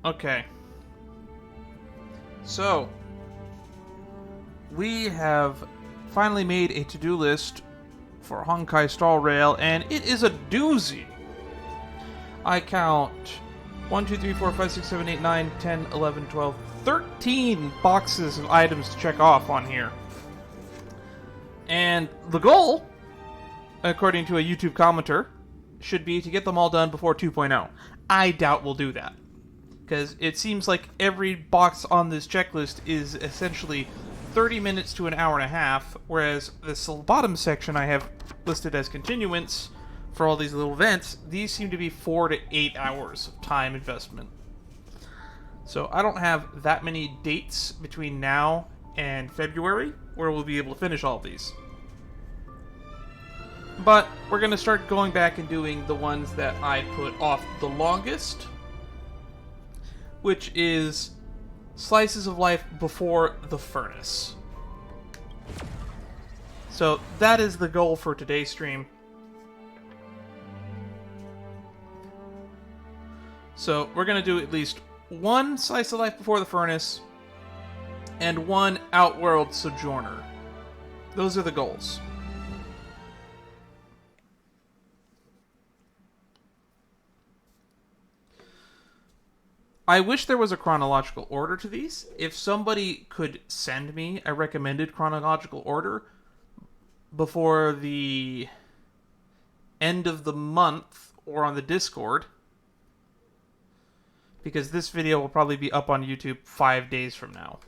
Okay. So, we have finally made a to-do list for Honkai Star Rail, and it is a doozy. I count 1, 2, 3, 4, 5, 6, 7, 8, 9, 10, 11, 12, 13 boxes of items to check off on here. And the goal, according to a YouTube commenter, should be to get them all done before 2.0. I doubt we'll do that, because it seems like every box on this checklist is essentially 30 minutes to an hour and a half, whereas this bottom section I have listed as continuance for all these little events, these seem to be 4 to 8 hours of time investment. So I don't have that many dates between now and February where we'll be able to finish all of these. But we're going to start going back and doing the ones that I put off the longest, which is Slices of Life before the Furnace. So that is the goal for today's stream. So we're going to do at least one Slice of Life before the Furnace and one Outworld Sojourner. Those are the goals. I wish there was a chronological order to these. If somebody could send me a recommended chronological order before the end of the month or on the Discord, because this video will probably be up on YouTube 5 days from now.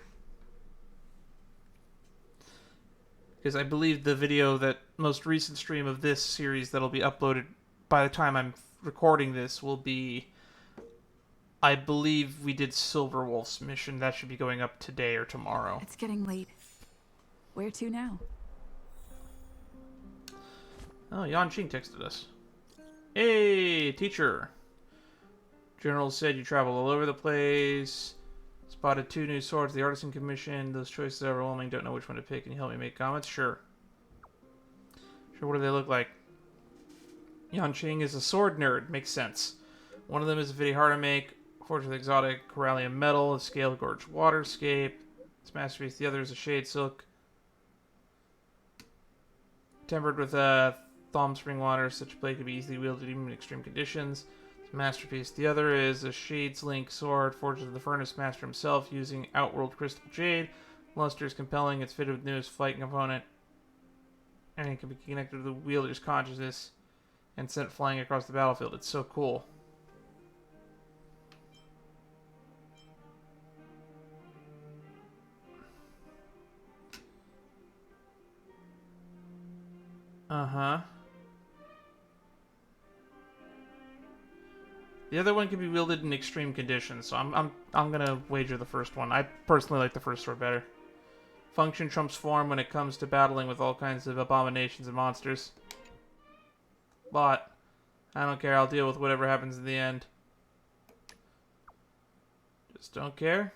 Because I believe the video, that most recent stream of this series that'll be uploaded by the time I'm recording this will be, I believe we did Silver Wolf's mission. That should be going up today or tomorrow. It's getting late. Where to now? Oh, Yan Qing texted us. Hey, teacher. General said you travel all over the place. Spotted 2 new swords at the Artisan Commission. Those choices are overwhelming. Don't know which one to pick. Can you help me make comments? Sure. Sure, what do they look like? Yan Qing is a sword nerd. Makes sense. One of them is very hard to make. Forged with exotic corallium metal, a Scalegorge waterscape. Its masterpiece. The other is a shade silk. Tempered with thumb spring water. Such a blade could be easily wielded even in extreme conditions. Its masterpiece. The other is a Shades Link sword, forged with the Furnace Master himself using Outworld Crystal Jade. Luster is compelling. It's fitted with newest fight component. And it can be connected to the wielder's consciousness and sent flying across the battlefield. It's so cool. Uh-huh. The other one can be wielded in extreme conditions, so I'm gonna wager the first one. I personally like the first sword better. Function trumps form when it comes to battling with all kinds of abominations and monsters. But I don't care, I'll deal with whatever happens in the end. Just don't care.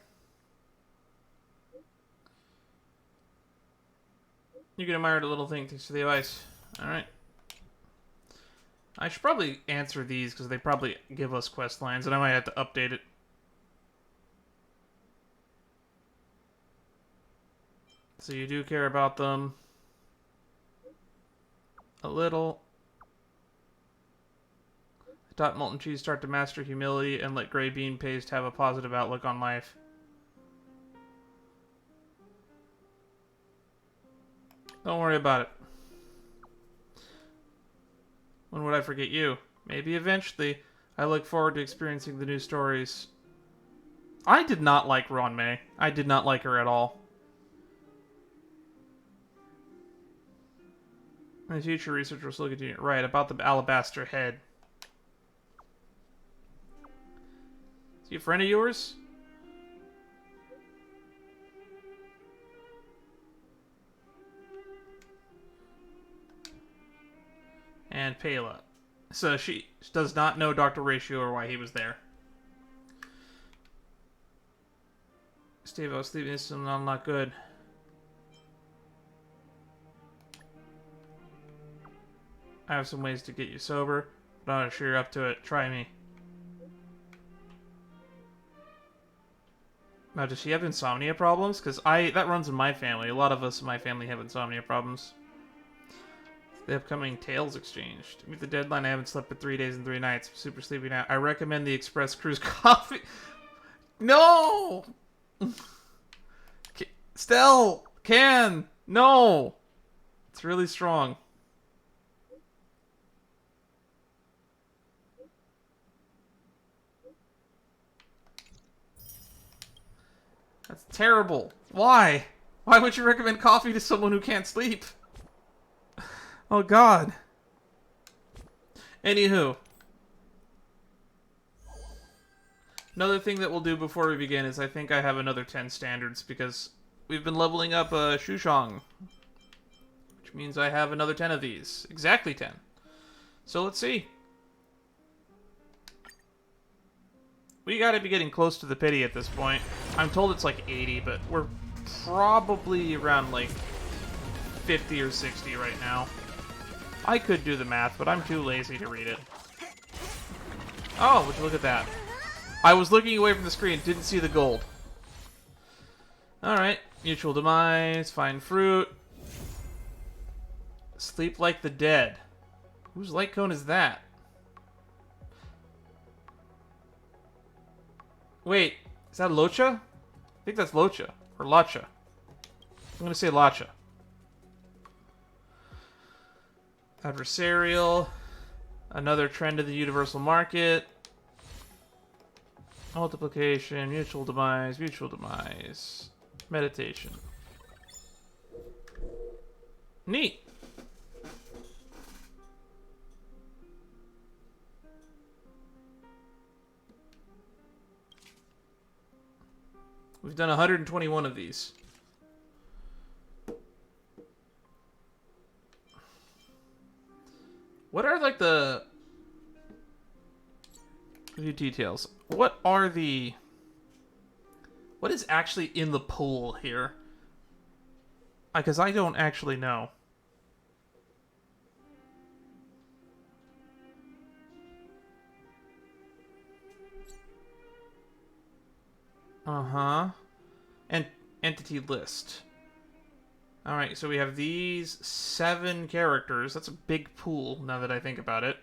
You can admire the little thing. Thanks for the advice. Alright. I should probably answer these because they probably give us quest lines, and I might have to update it. So you do care about them a little. I taught Molten Cheese start to master humility and let Grey Bean Paste have a positive outlook on life. Don't worry about it. When would I forget you? Maybe eventually. I look forward to experiencing the new stories. I did not like Ron May. I did not like her at all. My future research will still continue. Right, about the alabaster head. Is he a friend of yours? And Pela. So she does not know Dr. Ratio or why he was there. Steve, I was sleeping this and I'm not good. I have some ways to get you sober, but I'm not sure you're up to it. Try me. Now, does she have insomnia problems? Because that runs in my family. A lot of us in my family have insomnia problems. The upcoming Tales exchange. To meet the deadline, I haven't slept for 3 days and 3 nights. I'm super sleepy now. I recommend the Express Cruise coffee. No! Stell! Can! No! It's really strong. That's terrible. Why? Why would you recommend coffee to someone who can't sleep? Oh, God. Anywho. Another thing that we'll do before we begin is I think I have another 10 standards because we've been leveling up Shushong. Which means I have another 10 of these. Exactly 10. So let's see. We gotta be getting close to the pity at this point. I'm told it's like 80, but we're probably around like 50 or 60 right now. I could do the math, but I'm too lazy to read it. Oh, would you look at that. I was looking away from the screen, didn't see the gold. Alright, mutual demise, find fruit. Sleep like the dead. Whose light cone is that? Wait, is that Locha? I think that's Locha. Or Lacha. I'm gonna say Lacha. Adversarial. Another trend of the universal market. Multiplication, mutual demise, meditation. Neat. We've done 121 of these. What are like the few details? What is actually in the pool here? Because I don't actually know. Uh-huh. And entity list. Alright, so we have these 7 characters. That's a big pool, now that I think about it.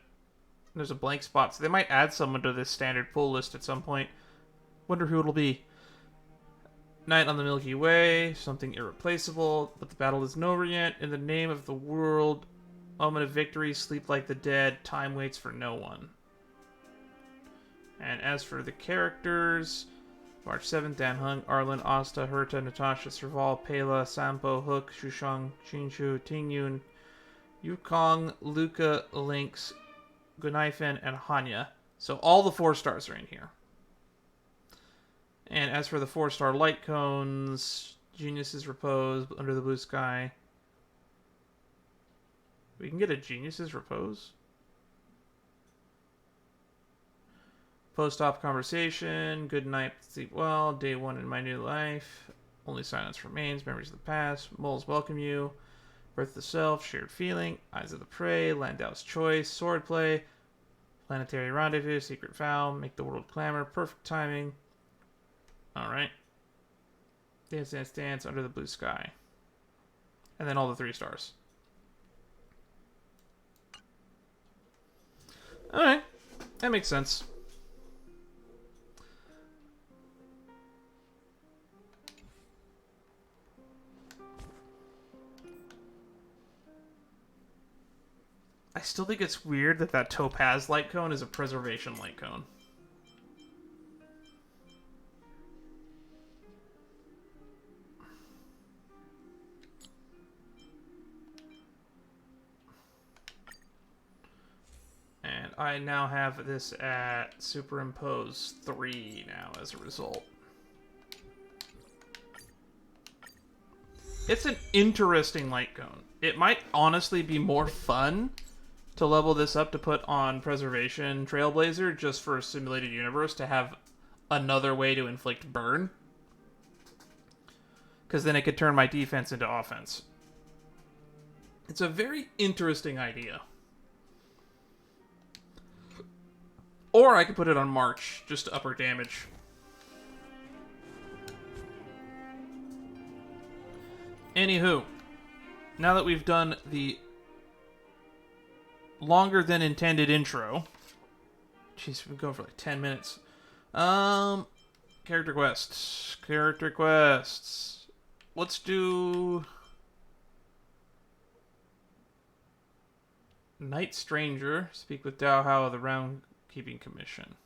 There's a blank spot, so they might add someone to this standard pool list at some point. Wonder who it'll be. Night on the Milky Way, something irreplaceable, but the battle isn't over yet. In the name of the world, omen of victory, sleep like the dead, time waits for no one. And as for the characters, March 7th, Dan Heng, Arlen, Asta, Herta, Natasha, Serval, Pela, Sampo, Hook, Shushang, Chinshu, Tingyun, Yukong, Luca, Lynx, Gunaifen, and Hanya. So all the 4 stars are in here. And as for the 4-star light cones, Genius's Repose, Under the Blue Sky. We can get a Genius's Repose? Post-op conversation, good night, sleep well, day 1 in my new life, only silence remains, memories of the past, moles welcome you, birth of the self, shared feeling, eyes of the prey, Landau's choice, swordplay, planetary rendezvous, secret vow, make the world clamor, perfect timing. Alright. Dance, dance, dance, under the blue sky. And then all the 3 stars. Alright. That makes sense. I still think it's weird that that topaz light cone is a preservation light cone. And I now have this at superimpose 3 now as a result. It's an interesting light cone. It might honestly be more fun to level this up to put on Preservation Trailblazer just for a simulated universe to have another way to inflict burn. Because then it could turn my defense into offense. It's a very interesting idea. Or I could put it on March, just to up her damage. Anywho, now that we've done the longer than intended intro, jeez, we've been going for like 10 minutes. Character quests. Character quests. Let's do Night Stranger. Speak with Dao Hao of the Round-Keeping Commission.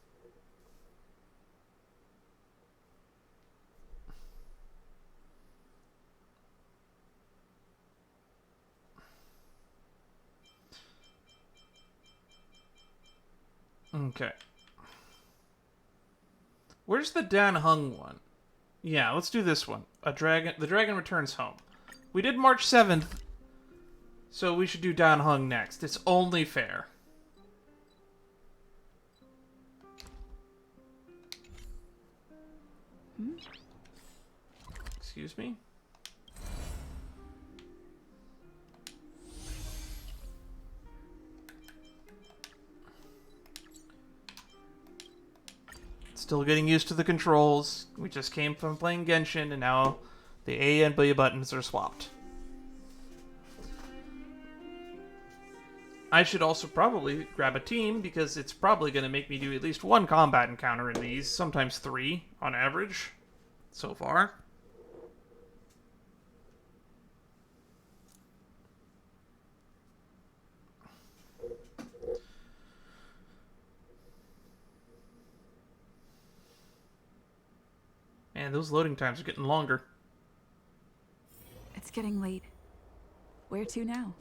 Okay. Where's the Dan Heng one? Yeah, let's do this one. The dragon returns home. We did March 7th, so we should do Dan Heng next. It's only fair. Excuse me? Still getting used to the controls. We just came from playing Genshin, and now the A and B buttons are swapped. I should also probably grab a team, because it's probably going to make me do at least one combat encounter in these, sometimes 3 on average, so far. Man, those loading times are getting longer. It's getting late. Where to now?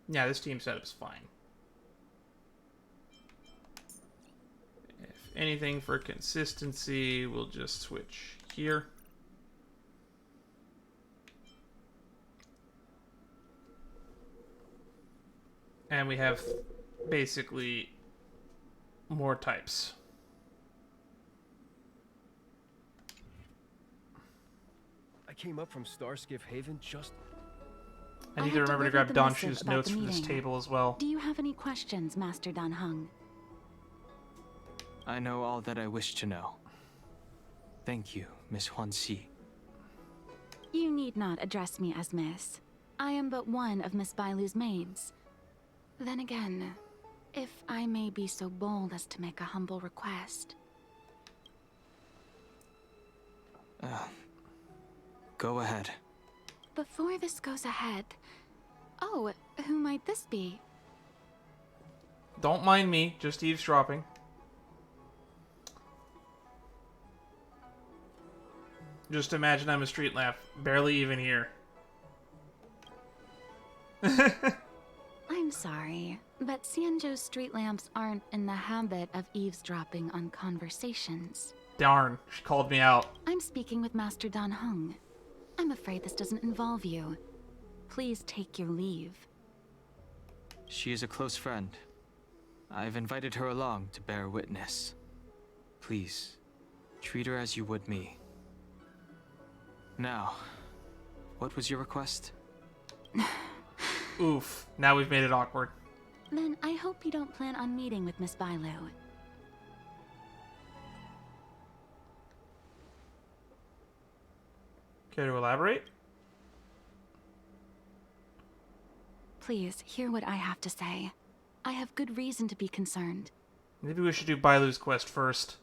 Yeah, this team setup's fine. If anything, for consistency, we'll just switch here. And we have basically more types. I came up from Starskiff Haven just... I need to remember to grab Donshu's notes from this table as well. Do you have any questions, Master Dan Heng? I know all that I wish to know. Thank you, Miss Huanxi. You need not address me as Miss. I am but one of Miss Bailu's maids. Then again, if I may be so bold as to make a humble request. Go ahead. Before this goes ahead... Oh, who might this be? Don't mind me, just eavesdropping. Just imagine I'm a street lamp, barely even here. I'm sorry, but Xianzhou's street lamps aren't in the habit of eavesdropping on conversations. Darn, she called me out. I'm speaking with Master Dan Heng. I'm afraid this doesn't involve you. Please take your leave. She is a close friend. I've invited her along to bear witness. Please, treat her as you would me. Now, what was your request? Oof, now we've made it awkward. Then I hope you don't plan on meeting with Miss Bailu. Care to elaborate? Please, hear what I have to say. I have good reason to be concerned. Maybe we should do Bailu's quest first.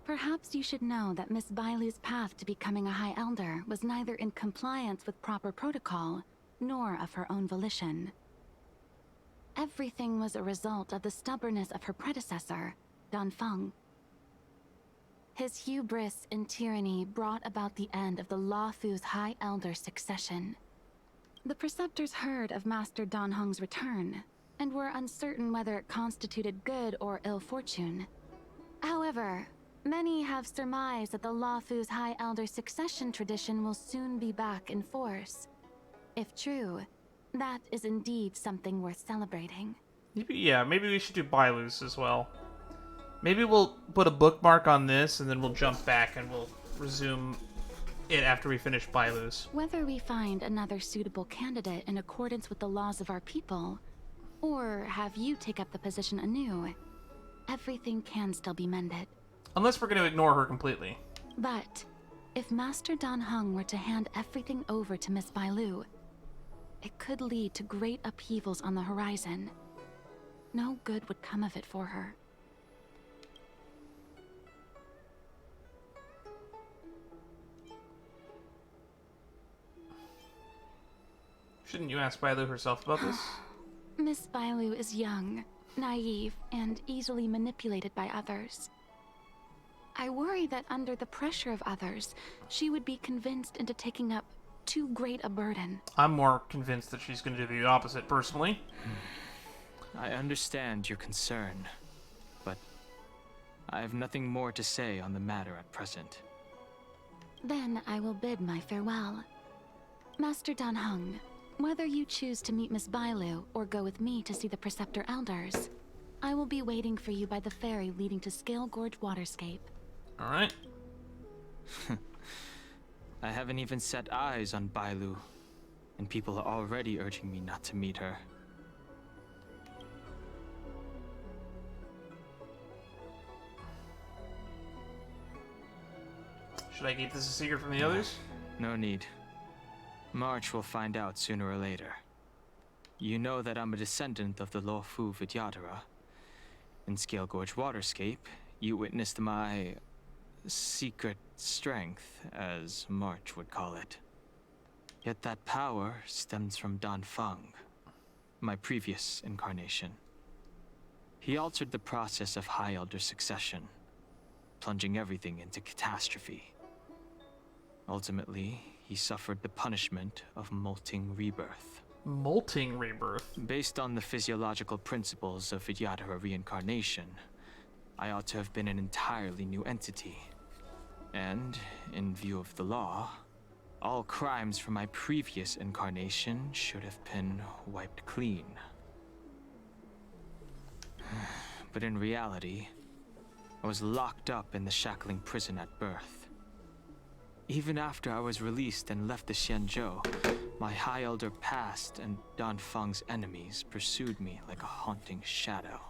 Perhaps you should know that Miss Bailu's path to becoming a High Elder was neither in compliance with proper protocol, nor of her own volition. Everything was a result of the stubbornness of her predecessor, Dan Feng. His hubris and tyranny brought about the end of the Luofu's High Elder succession. The Preceptors heard of Master Dan Heng's return, and were uncertain whether it constituted good or ill fortune. However, many have surmised that the Luofu's High Elder succession tradition will soon be back in force. If true, that is indeed something worth celebrating. Maybe we should do Bailu's as well. Maybe we'll put a bookmark on this, and then we'll jump back and we'll resume it after we finish Bailu's. Whether we find another suitable candidate in accordance with the laws of our people, or have you take up the position anew, everything can still be mended. Unless we're going to ignore her completely. But if Master Dan Heng were to hand everything over to Miss Bailu, it could lead to great upheavals on the horizon. No good would come of it for her. Shouldn't you ask Bailu herself about this? Miss Bailu is young, naive, and easily manipulated by others. I worry that under the pressure of others, she would be convinced into taking up too great a burden. I'm more convinced that she's going to do the opposite, personally. I understand your concern, but I have nothing more to say on the matter at present. Then I will bid my farewell. Master Dan Heng, whether you choose to meet Miss Bailu or go with me to see the Preceptor Elders, I will be waiting for you by the ferry leading to Scalegorge Waterscape. Alright. I haven't even set eyes on Bailu, and people are already urging me not to meet her. Should I keep this a secret from the others? No need. March will find out sooner or later. You know that I'm a descendant of the Luofu Vidyadhara. In Scalegorge Waterscape, you witnessed my secret strength, as March would call it. Yet that power stems from Dan Feng, my previous incarnation. He altered the process of High Elder succession, plunging everything into catastrophe. Ultimately, he suffered the punishment of molting rebirth. Molting rebirth? Based on the physiological principles of Vidyadhara reincarnation, I ought to have been an entirely new entity. And, in view of the law, all crimes from my previous incarnation should have been wiped clean. But in reality, I was locked up in the shackling prison at birth. Even after I was released and left the Xianzhou, my High Elder past and Dan Feng's enemies pursued me like a haunting shadow.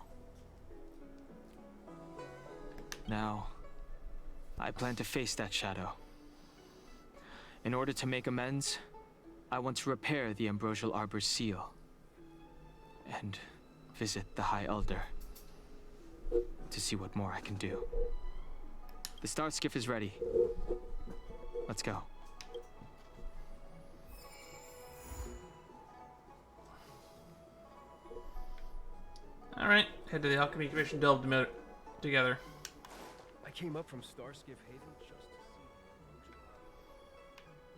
Now, I plan to face that shadow. In order to make amends, I want to repair the Ambrosial Arbor's seal and visit the High Elder to see what more I can do. The start skiff is ready. Let's go. Alright, head to the Alchemy Commission delve together. I came up from Starskiff Haven just to see.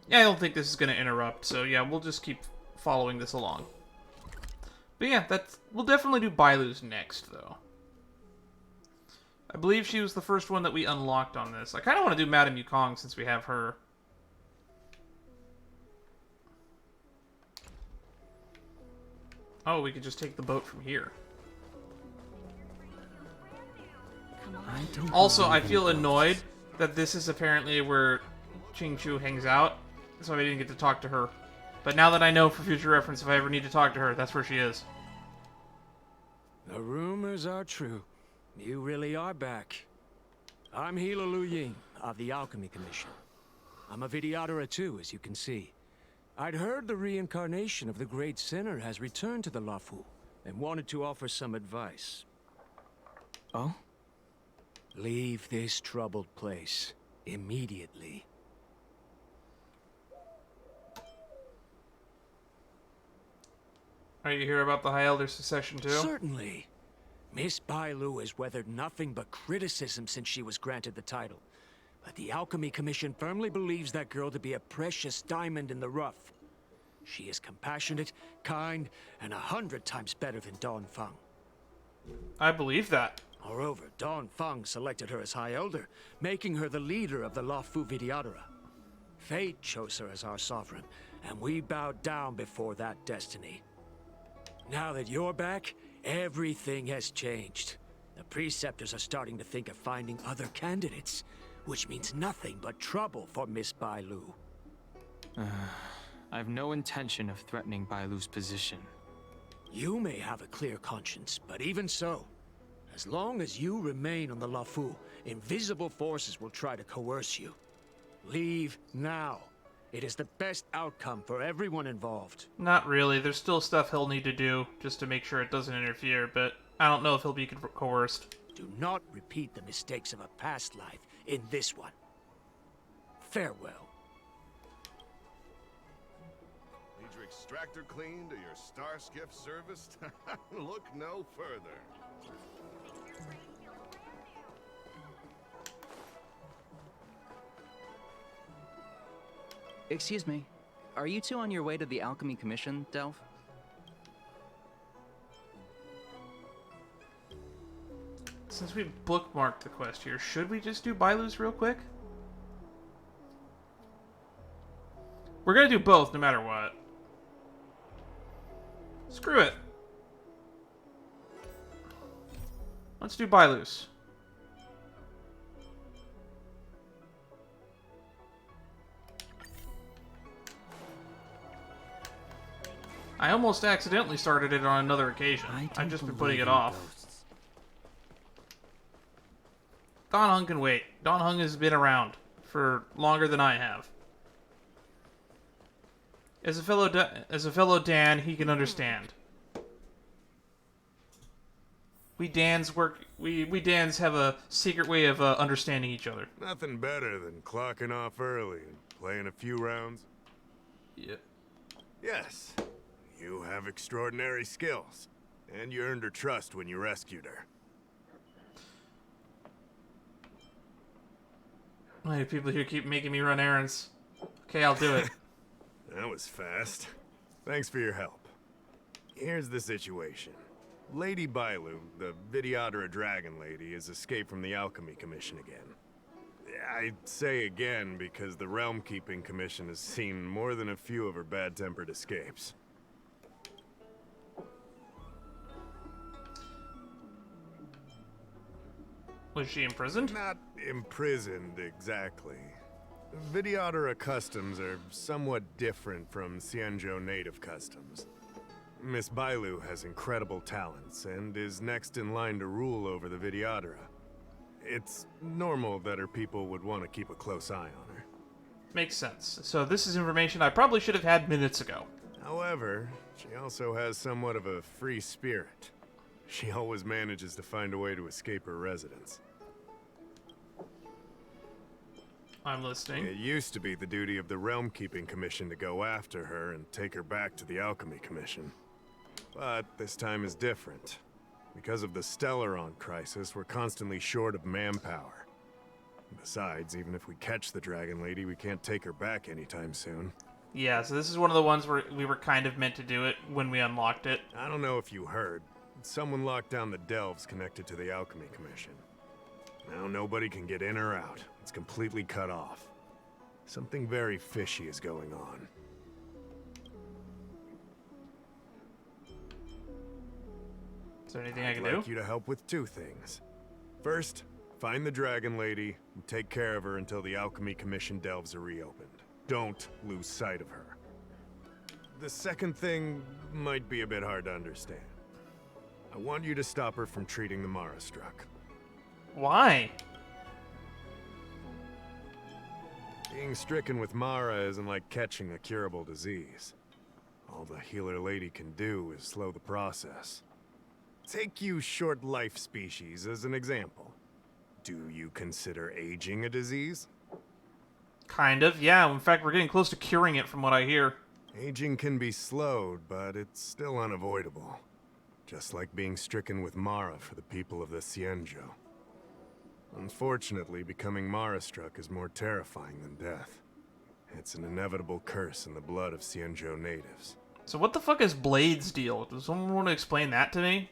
Yeah, I don't think this is going to interrupt, so yeah, we'll just keep following this along. But yeah, we'll definitely do Bailu's next, though. I believe she was the first one that we unlocked on this. I kind of want to do Madame Yukong since we have her. Oh, we could just take the boat from here. Also, I feel annoyed that this is apparently where Qingqiu hangs out, so I didn't get to talk to her. But now that I know for future reference, if I ever need to talk to her, that's where she is. The rumors are true. You really are back. I'm Hila Lu Ying of the Alchemy Commission. I'm a Vidyadhara too, as you can see. I'd heard the reincarnation of the Great Sinner has returned to the Luofu and wanted to offer some advice. Oh? Leave this troubled place immediately. Are you here about the High Elder succession too? Certainly. Miss Bailu has weathered nothing but criticism since she was granted the title. But the Alchemy Commission firmly believes that girl to be a precious diamond in the rough. She is compassionate, kind, and 100 times better than Dan Feng. I believe that. Moreover, Dan Feng selected her as High Elder, making her the leader of the Luofu Vidyadhara. Fate chose her as our sovereign, and we bowed down before that destiny. Now that you're back, everything has changed. The Preceptors are starting to think of finding other candidates, which means nothing but trouble for Miss Bailu. I have no intention of threatening Bailu's position. You may have a clear conscience, but even so, a As long as you remain on the Lafu, invisible forces will try to coerce you. Leave now. It is the best outcome for everyone involved. Not really. There's still stuff he'll need to do just to make sure it doesn't interfere, but I don't know if he'll be coerced. Do not repeat the mistakes of a past life in this one. Farewell. Need your extractor cleaned or your star skiff serviced? Look no further. Excuse me. Are you two on your way to the Alchemy Commission, Delph? Since we bookmarked the quest here, should we just do Bailu's real quick? We're gonna do both no matter what. Screw it. Let's do Bailu's. I almost accidentally started it on another occasion. I've just been putting it off. Don Hung can wait. Don Hung has been around for longer than I have. As a fellow Dan, he can understand. We Dans have a secret way of understanding each other. Nothing better than clocking off early and playing a few rounds. Yep. Yes, you have extraordinary skills, and you earned her trust when you rescued her. Why do people here keep making me run errands? Okay, I'll do it. That was fast. Thanks for your help. Here's the situation. Lady Bailu, the Vidyadhara Dragon Lady, has escaped from the Alchemy Commission again. I say again because the Realm Keeping Commission has seen more than a few of her bad-tempered escapes. Was she imprisoned? Not imprisoned, exactly. Vidyadhara customs are somewhat different from Xianzhou native customs. Miss Bailu has incredible talents and is next in line to rule over the Vidyadhara. It's normal that her people would want to keep a close eye on her. Makes sense. So this is information I probably should have had minutes ago. However, she also has somewhat of a free spirit. She always manages to find a way to escape her residence. I'm listening. It used to be the duty of the Realm Keeping Commission to go after her and take her back to the Alchemy Commission. But this time is different. Because of the Stellaron crisis, we're constantly short of manpower. Besides, even if we catch the Dragon Lady, we can't take her back anytime soon. Yeah, so this is one of the ones where we were kind of meant to do it when we unlocked it. I don't know if you heard. Someone locked down the delves connected to the Alchemy Commission. Now nobody can get in or out. It's completely cut off. Something very fishy is going on. Is there anything I can I'd do? like you to help with two things. First, find the Dragon Lady and take care of her until the Alchemy Commission delves are reopened. Don't lose sight of her. The second thing might be a bit hard to understand. I want you to stop her from treating the Mara struck. Why? Being stricken with Mara isn't like catching a curable disease. All the healer lady can do is slow the process. Take you short life species as an example. Do you consider aging a disease? Kind of, yeah. In fact, we're getting close to curing it from what I hear. Aging can be slowed, but it's still unavoidable. Just like being stricken with Mara for the people of the Xianzhou. Unfortunately, becoming Mara-struck is more terrifying than death. It's an inevitable curse in the blood of Xianzhou natives. So what the fuck is Blade's deal? Does someone want to explain that to me?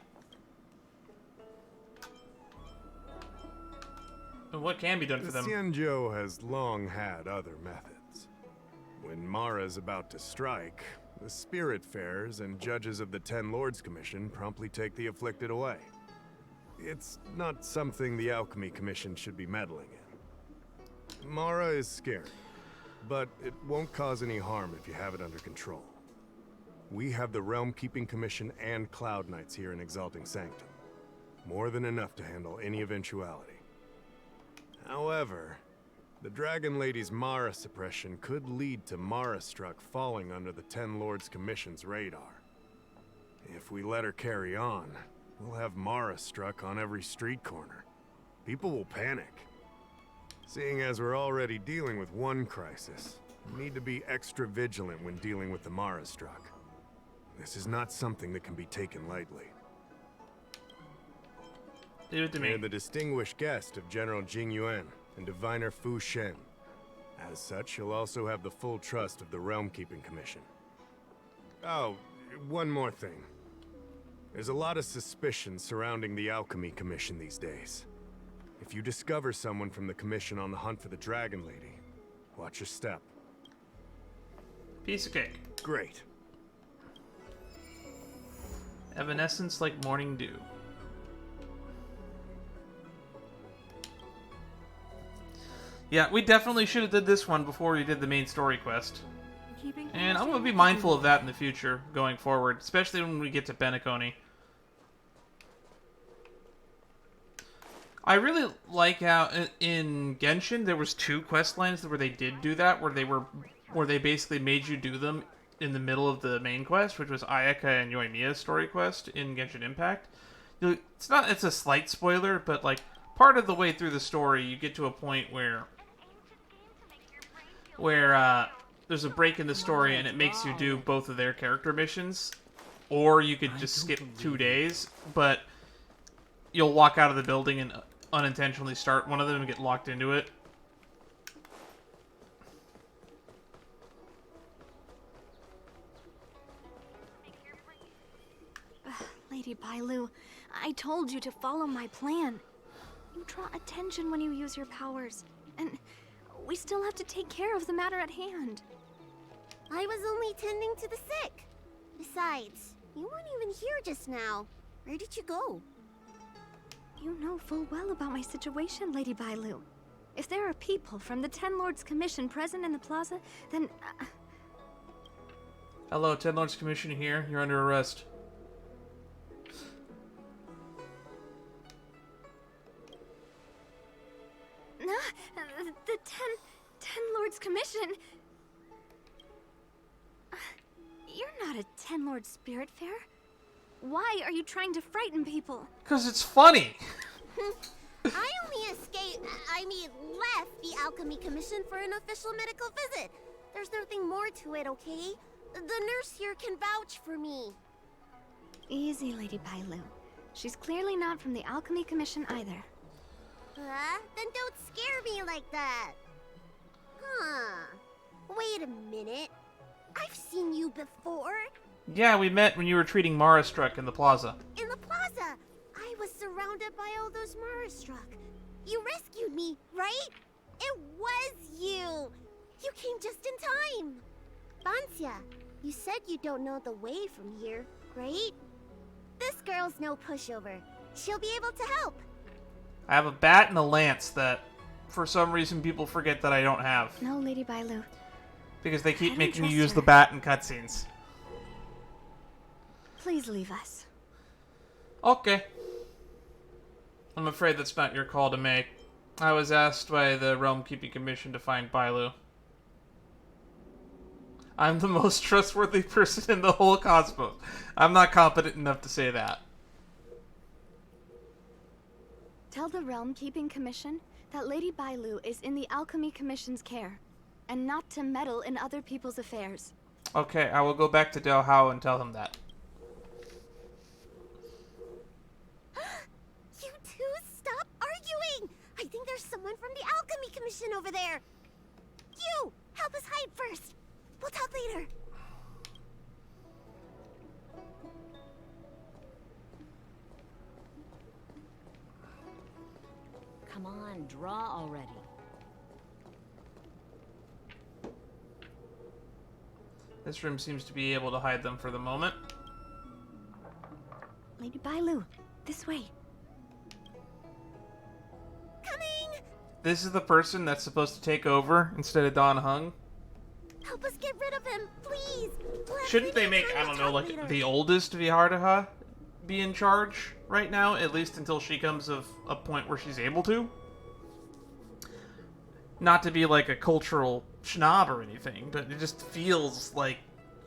And what can be done for The them? Xianzhou has long had other methods. When Mara is about to strike, the Spiritfarers and judges of the Ten Lords Commission promptly take the afflicted away. It's not something the Alchemy Commission should be meddling in. Mara is scary, but it won't cause any harm if you have it under control. We have the Realm Keeping Commission and Cloud Knights here in Exalting Sanctum. More than enough to handle any eventuality. However, the Dragon Lady's Mara suppression could lead to Mara Struck falling under the Ten Lords Commission's radar. If we let her carry on, we'll have Mara Struck on every street corner. People will panic. Seeing as we're already dealing with one crisis, we need to be extra vigilant when dealing with the Mara Struck. This is not something that can be taken lightly. Leave it to me. You're the distinguished guest of General Jing Yuan and Diviner Fu Shen. As such, you'll also have the full trust of the Realm Keeping Commission. Oh, one more thing. There's a lot of suspicion surrounding the Alchemy Commission these days. If you discover someone from the Commission on the hunt for the Dragon Lady, watch your step. Piece of cake. Great. Evanescence like morning dew. Yeah, we definitely should have did this one before we did the main story quest. And I'm going to be mindful of that in the future, going forward, especially when we get to Benaconi. I really like how in Genshin there was 2 quest lines where they did do that, where they basically made you do them in the middle of the main quest, which was Ayaka and Yoimiya's story quest in Genshin Impact. It's a slight spoiler, but like part of the way through the story, you get to a point where there's a break in the story and it makes you do both of their character missions, or you could just skip 2 days, but you'll walk out of the building and unintentionally start one of them and get locked into it. Lady Bailu, I told you to follow my plan. You draw attention when you use your powers, and we still have to take care of the matter at hand. I was only tending to the sick. Besides, you weren't even here just now. Where did you go? You know full well about my situation, Lady Bailu. If there are people from the Ten Lords Commission present in the plaza, then... Hello, Ten Lords Commission here. You're under arrest. The Ten Lords Commission... You're not a Ten Lord Spirit Fair. Why are you trying to frighten people? 'Cause it's funny. I only left the Alchemy Commission for an official medical visit. There's nothing more to it, okay? The nurse here can vouch for me. Easy, Lady Bailu. She's clearly not from the Alchemy Commission either. Then don't scare me like that. Huh. Wait a minute. I've seen you before. Yeah, we met when you were treating Mara Struck in the plaza. In the plaza. I was surrounded by all those Mara Struck. You rescued me, right? It was you. You came just in time. Banxia, you said you don't know the way from here, right? This girl's no pushover. She'll be able to help. I have a bat and a lance that, for some reason, people forget that I don't have. No, Lady Bailu. Because they keep I don't making you trust use her. the bat in cutscenes. Please leave us. Okay. I'm afraid that's not your call to make. I was asked by the Realm Keeping Commission to find Bailu. I'm the most trustworthy person in the whole cosmos. I'm not competent enough to say that. Tell the Realm Keeping Commission that Lady Bailu is in the Alchemy Commission's care, and not to meddle in other people's affairs. Okay, I will go back to Del Hao and tell him that. You two, stop arguing! I think there's someone from the Alchemy Commission over there. You, help us hide first. We'll talk later. Come on, draw already. This room seems to be able to hide them for the moment. Lady Bailu, this way. Coming! This is the person that's supposed to take over instead of Don Heng. Help us get rid of him, please! We'll have Shouldn't plenty they of make, time I don't to know, talk like later. the oldest Vihardha be in charge? right now, at least until she comes of a point where she's able to. Not to be like a cultural schnob or anything, but it just feels like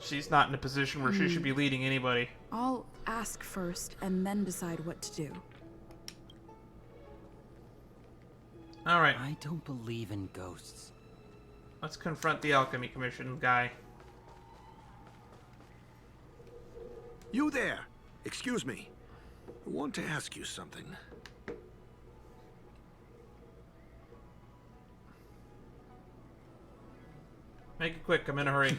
she's not in a position where she should be leading anybody. I'll ask first and then decide what to do. Alright, I don't believe in ghosts. let's confront the Alchemy Commission guy. You there! Excuse me. I want to ask you something. Make it quick, I'm in a hurry.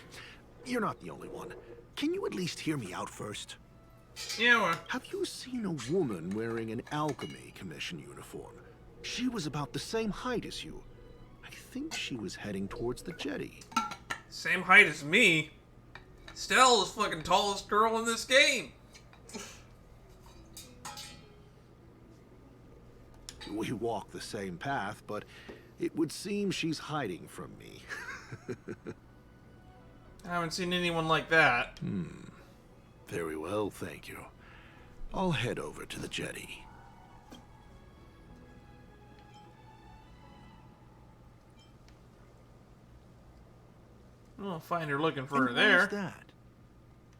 You're not the only one. Can you at least hear me out first? Yeah, well, Have you seen a woman wearing an Alchemy Commission uniform? She was about the same height as you. I think she was heading towards the jetty. same height as me. Stell is fucking tallest girl in this game. We walk the same path, but it would seem she's hiding from me. I haven't seen anyone like that. Very well, thank you. I'll head over to the jetty. I'll find her looking for her And there. where's that?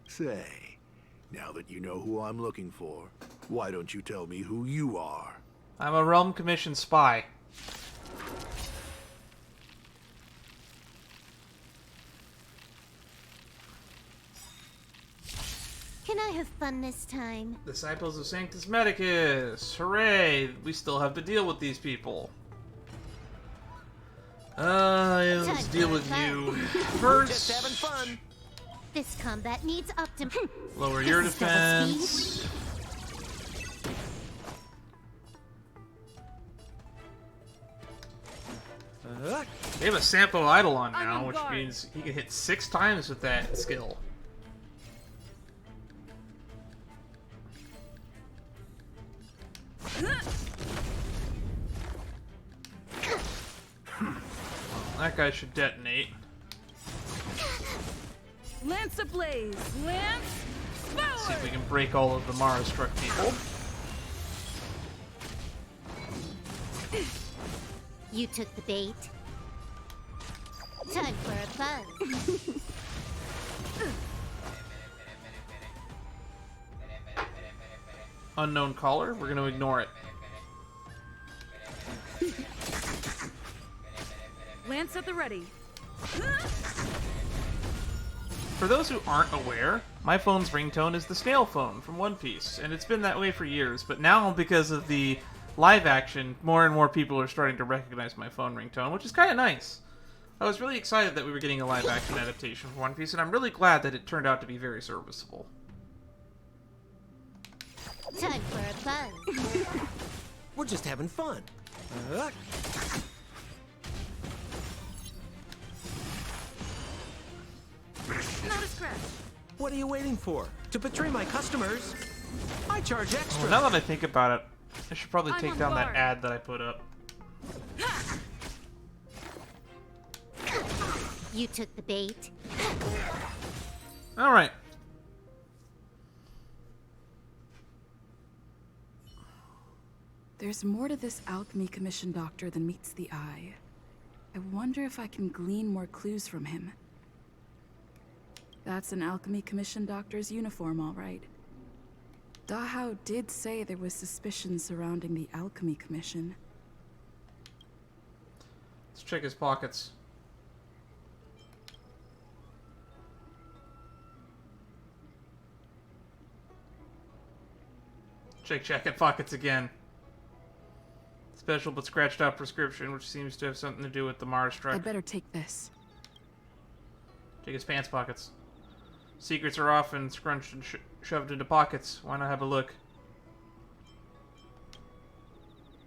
Say, now that you know who I'm looking for, why don't you tell me who you are? I'm a Realm Commission spy. Can I have fun this time? Disciples of Sanctus Medicus. Hooray! We still have to deal with these people. Let's deal with you first. Just having fun. This combat needs optim. Lower your This is double defense. They have a Sampo Eidolon now, which means he can hit 6 times with that skill. That guy should detonate. Lance ablaze! Lance See forward! if we can break all of the Mara struck people. You took the bait. Time for a buzz. Unknown caller, we're gonna ignore it. Lance at the ready. For those who aren't aware, my phone's ringtone is the snail phone from One Piece, and it's been that way for years, but now because of the live action, more and more people are starting to recognize my phone ringtone, which is kind of nice. I was really excited that we were getting a live action adaptation for One Piece, and I'm really glad that it turned out to be very serviceable. Time for a buzz. We're just having fun. Not a scratch. What are you waiting for? To betray my customers? I charge extra. Well, now that I think about it, I should probably I'm take on down that guard. ad that I put up. You took the bait. Alright. There's more to this Alchemy Commission doctor than meets the eye. I wonder if I can glean more clues from him. That's an Alchemy Commission doctor's uniform, all right. Dahao did say there was suspicion surrounding the Alchemy Commission. Let's check his pockets. Check jacket pockets again. Special but scratched out prescription, which seems to have something to do with the Mars truck. I'd better take this. Check his pants pockets. Secrets are often scrunched and shoved into pockets. Why not have a look?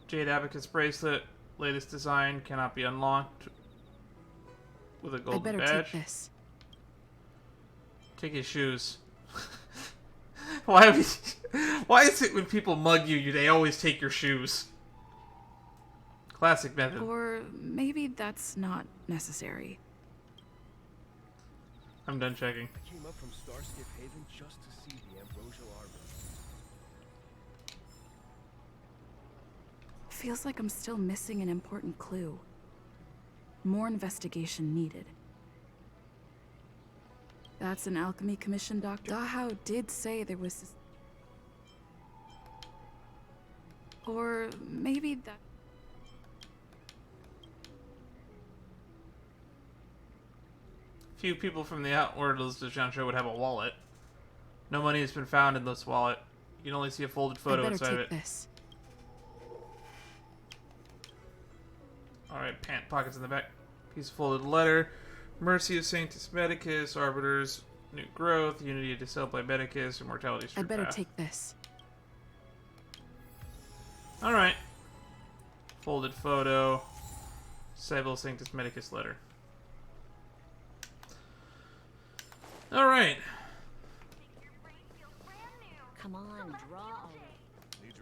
Jade Abacus bracelet. Latest design. Cannot be unlocked. With a I'd golden better badge. take this. Take his shoes. Why is it when people mug you, they always take your shoes? Classic method. Or maybe that's not necessary. I'm done checking. I came up from Starskip Haven just to see the Ambrosial Arbor. Feels like I'm still missing an important clue. More investigation needed. That's an alchemy commission, Doctor. Dahao did say there was... Or maybe that... Few people from the Outward Lieutenant would have a wallet. No money has been found in this wallet. You can only see a folded photo inside of it. This. Alright, pant pockets in the back. Piece of folded letter. Mercy of Sanctus Medicus, Arbiters, New Growth, Unity of Disciple Medicus, Immortality Street I'd better Path. take this. Alright. Folded photo. Disciple Sanctus Medicus letter. Alright. Come on, draw already.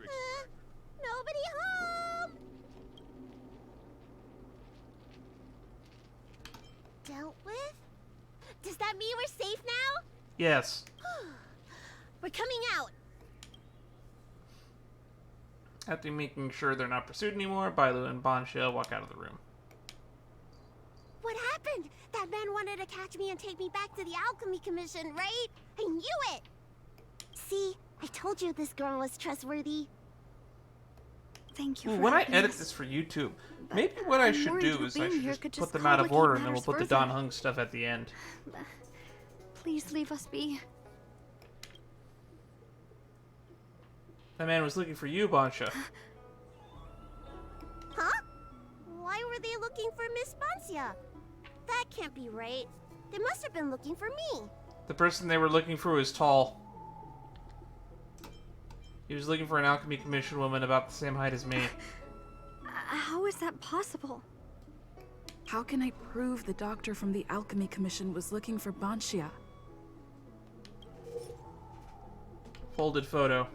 Nobody home! Dealt with? Does that mean we're safe now? Yes. We're coming out. After making sure they're not pursued anymore, Bailu and Banxia walk out of the room. What happened? That man wanted to catch me and take me back to the Alchemy Commission, right? I knew it! See, I told you this girl was trustworthy. Thank you Ooh, for when I helping edit us. this for YouTube, maybe what I should do is I should just put them out of complicate order and then we'll matters put the further. Don Hung stuff at the end. Please leave us be. That man was looking for you, Banxia. Huh? Why were they looking for Miss Banxia? That can't be right. They must have been looking for me. The person they were looking for was tall. He was looking for an Alchemy Commission woman about the same height as me. How is that possible? How can I prove the doctor from the Alchemy Commission was looking for Banxia? Folded photo.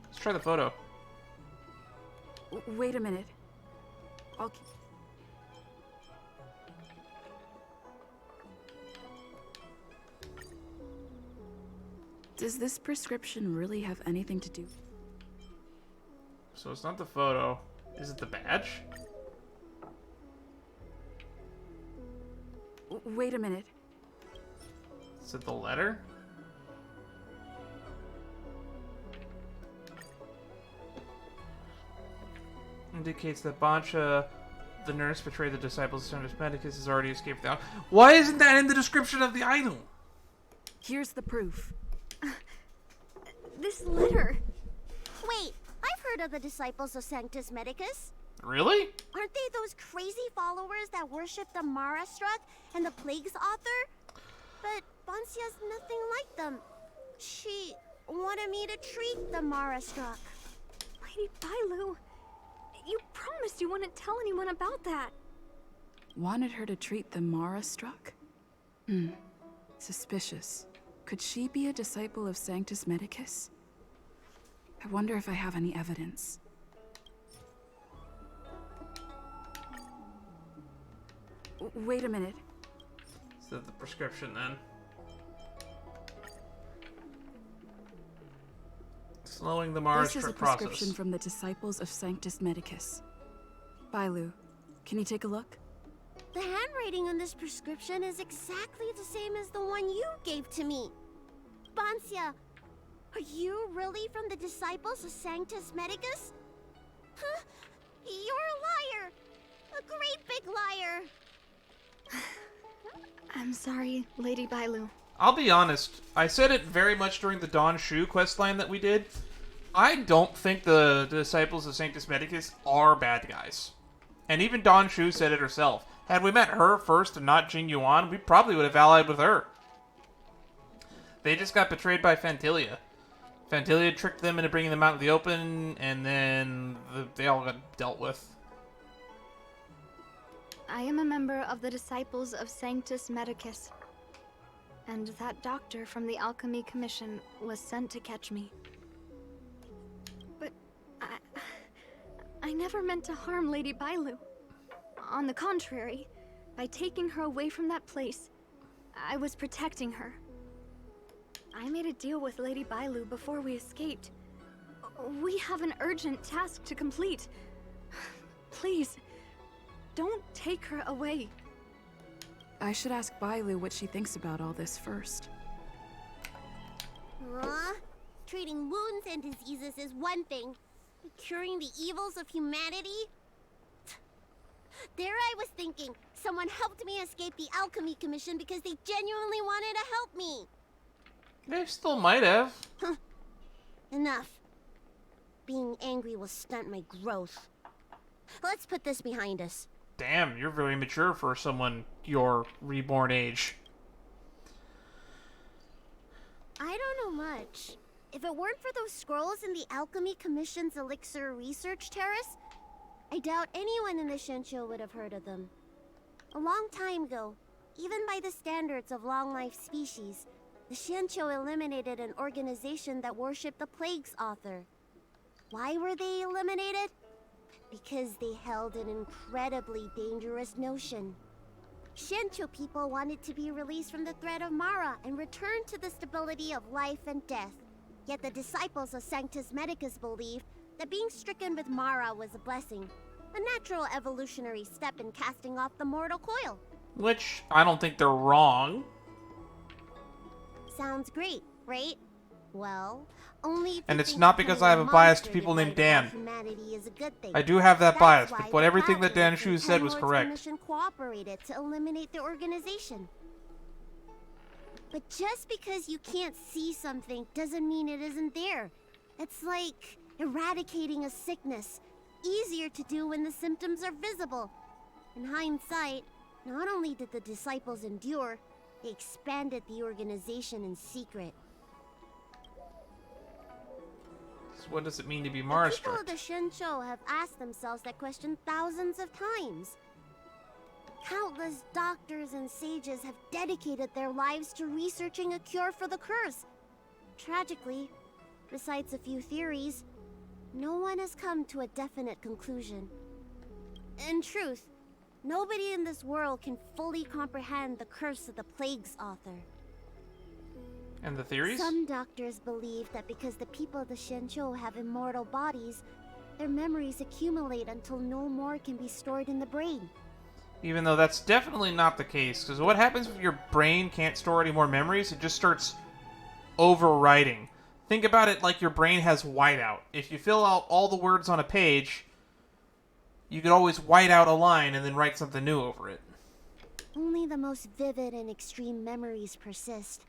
Let's try the photo. Wait a minute. I'll... Does this prescription really have anything to do? So it's not the photo. Is it the badge? Wait a minute. Is it the letter? Indicates that Banxia, the nurse, betrayed the disciples of Sanctus Medicus, has already escaped the... Why isn't that in the description of the item? Here's the proof. This letter. Wait, I've heard of the disciples of Sanctus Medicus. Really? Aren't they those crazy followers that worship the Mara Struck and the Plague's author? But Banxia's nothing like them. She wanted me to treat the Mara Struck. Lady Bailu, you promised you wouldn't tell anyone about that. Wanted her to treat the Mara struck? Suspicious. Could she be a disciple of Sanctus Medicus? I wonder if I have any evidence. Wait a minute. Is that the prescription then? Slowing the Mars This is a process. prescription from the disciples of Sanctus Medicus. Bailu, can you take a look? The handwriting on this prescription is exactly the same as the one you gave to me. Banxia, are you really from the disciples of Sanctus Medicus? Huh? You're a liar! A great big liar! I'm sorry, Lady Bailu. I'll be honest, I said it very much during the Don Shu questline that we did. I don't think the disciples of Sanctus Medicus are bad guys. And even Don Shu said it herself. Had we met her first and not Jing Yuan, we probably would have allied with her. They just got betrayed by Fantilia. Fantilia tricked them into bringing them out in the open, and then they all got dealt with. I am a member of the Disciples of Sanctus Medicus. And that doctor from the Alchemy Commission was sent to catch me. But I never meant to harm Lady Bailu. On the contrary, by taking her away from that place, I was protecting her. I made a deal with Lady Bailu before we escaped. We have an urgent task to complete. Please, don't take her away. I should ask Bailu what she thinks about all this first. Treating wounds and diseases is one thing, but curing the evils of humanity? There I was thinking, someone helped me escape the Alchemy Commission because they genuinely wanted to help me. They still might have. Enough. Being angry will stunt my growth. Let's put this behind us. Damn, you're very mature for someone your reborn age. I don't know much. If it weren't for those scrolls in the Alchemy Commission's Elixir Research Terrace, I doubt anyone in the Shincho would have heard of them. A long time ago, even by the standards of long-life species, the Shincho eliminated an organization that worshipped the Plague's author. Why were they eliminated? Because they held an incredibly dangerous notion. Shincho people wanted to be released from the threat of Mara and return to the stability of life and death. Yet the disciples of Sanctus Medicus believed that being stricken with Mara was a blessing, a natural evolutionary step in casting off the mortal coil. Which, I don't think they're wrong. Sounds great, right? Well, only if and you it's think not because I have a bias to people named Dan. Humanity is a good thing. I do have that That's bias, why but everything the that Dan Atlas and Shu said was Lord's correct. Commission cooperated to eliminate the organization. But just because you can't see something doesn't mean it isn't there. It's like eradicating a sickness. Easier to do when the symptoms are visible. In hindsight, not only did the disciples endure, they expanded the organization in secret. So what does it mean to be The Mara people of strict? the Shincho have asked themselves that question thousands of times. Countless doctors and sages have dedicated their lives to researching a cure for the curse. Tragically, besides a few theories, no one has come to a definite conclusion. In truth, nobody in this world can fully comprehend the curse of the Plague's author. And the theories? Some doctors believe that because the people of the Shincho have immortal bodies, their memories accumulate until no more can be stored in the brain. Even though that's definitely not the case, because what happens if your brain can't store any more memories? It just starts overwriting. Think about it like your brain has whiteout. If you fill out all the words on a page, you could always white out a line and then write something new over it. Only the most vivid and extreme memories persist.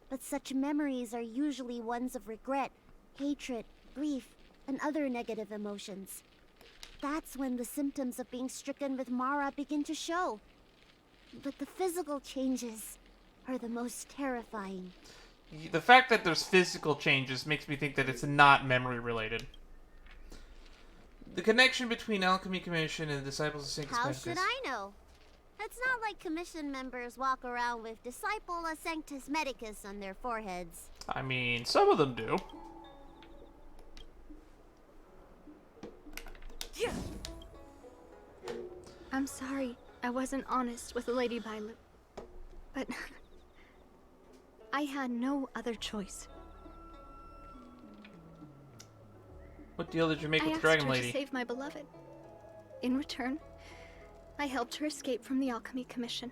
But such memories are usually ones of regret, hatred, grief, and other negative emotions. That's when the symptoms of being stricken with Mara begin to show. But the physical changes are the most terrifying. The fact that there's physical changes makes me think that it's not memory related. The connection between Alchemy Commission and the Disciples of Sanctus How Medicus. should I know? It's not like Commission members walk around with Disciple of Sanctus Medicus on their foreheads. I mean, some of them do. I'm sorry I wasn't honest with Lady Bailu. But I had no other choice. What deal did you make I with the asked Dragon her Lady? to save my beloved. In return, I helped her escape from the Alchemy Commission.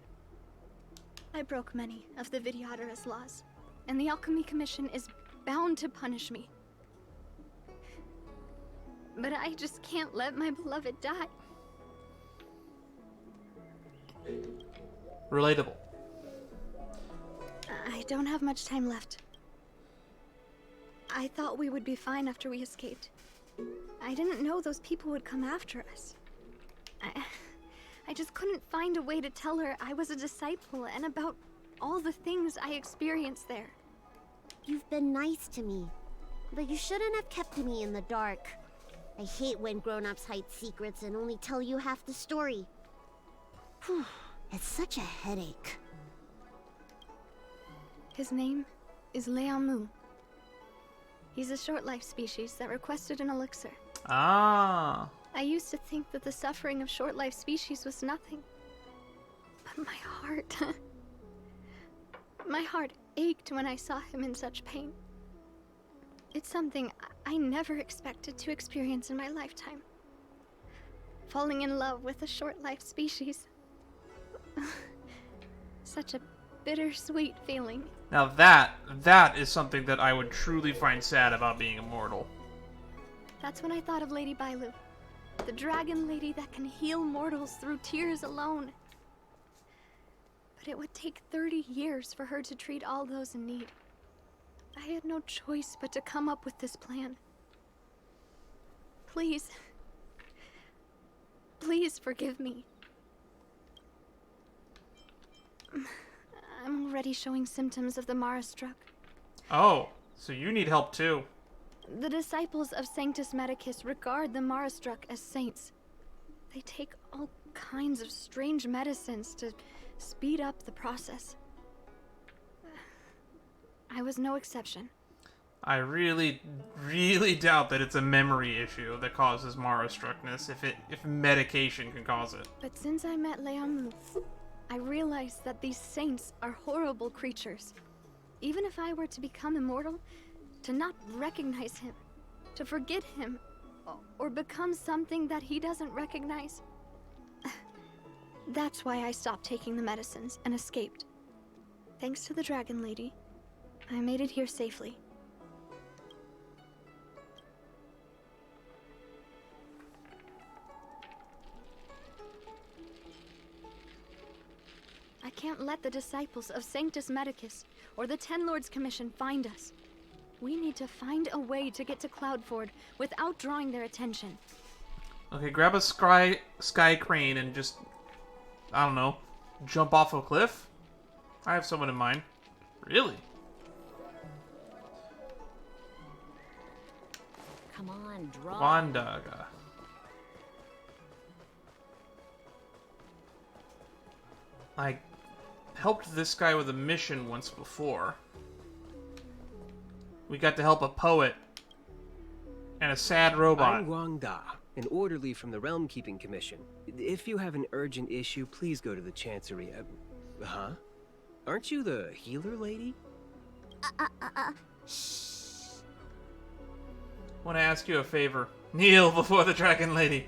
I broke many of the Vidyadhara's laws, and the Alchemy Commission is bound to punish me. But I just can't let my beloved die. Relatable. I don't have much time left. I thought we would be fine after we escaped. I didn't know those people would come after us. I just couldn't find a way to tell her I was a disciple and about all the things I experienced there. You've been nice to me. but you shouldn't have kept me in the dark. I hate when grown-ups hide secrets and only tell you half the story. Whew, it's such a headache. His name is Leamu. He's a short-life species that requested an elixir. Ah. I used to think that the suffering of short-life species was nothing. But my heart... my heart ached when I saw him in such pain. It's something I never expected to experience in my lifetime. Falling in love with a short-life species. Such a bittersweet feeling. Now that is something that I would truly find sad about being immortal. That's when I thought of Lady Bailu, the dragon lady that can heal mortals through tears alone. But it would take 30 years for her to treat all those in need. I had no choice but to come up with this plan. Please. Please forgive me. I'm already showing symptoms of the Mara struck. Oh, so you need help too. The disciples of Sanctus Medicus regard the Mara struck as saints. They take all kinds of strange medicines to speed up the process. I was no exception. I really doubt that it's a memory issue that causes Mara struckness, if medication can cause it. But since I met Leamu, I realized that these saints are horrible creatures. Even if I were to become immortal, to not recognize him, to forget him, or become something that he doesn't recognize. That's why I stopped taking the medicines and escaped. Thanks to the Dragon Lady, I made it here safely. I can't let the disciples of Sanctus Medicus or the Ten Lords Commission find us. We need to find a way to get to Cloudford without drawing their attention. Okay, grab a sky crane and just, I don't know, jump off a cliff? I have someone in mind. Really? Come on, draw. Wandaga. I helped this guy with a mission once before. We got to help a poet and a sad robot. I'm Wang Da, an orderly from the Realm Keeping Commission. If you have an urgent issue, please go to the Chancery. Huh? Aren't you the healer lady? Shh. Want to ask you a favor. Kneel before the Dragon Lady.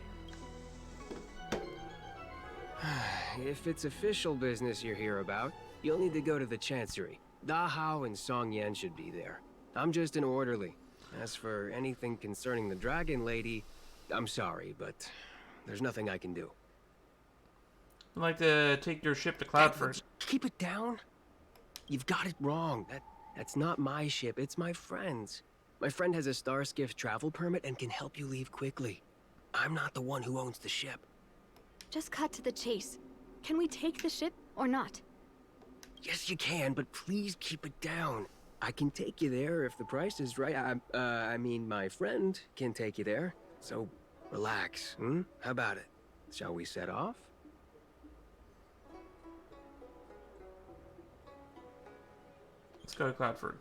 If it's official business you're here about, you'll need to go to the Chancery. Da Hao and Song Yan should be there. I'm just an orderly. As for anything concerning the Dragon Lady, I'm sorry, but there's nothing I can do. I'd like to take your ship to Cloudford. Keep it down. You've got it wrong. That's not my ship, it's my friend's. My friend has a Starskiff travel permit and can help you leave quickly. I'm not the one who owns the ship. Just cut to the chase. Can we take the ship or not? Yes, you can, but please keep it down. I can take you there if the price is right. I mean, my friend can take you there. So, relax, How about it? Shall we set off? Let's go to Cloudford.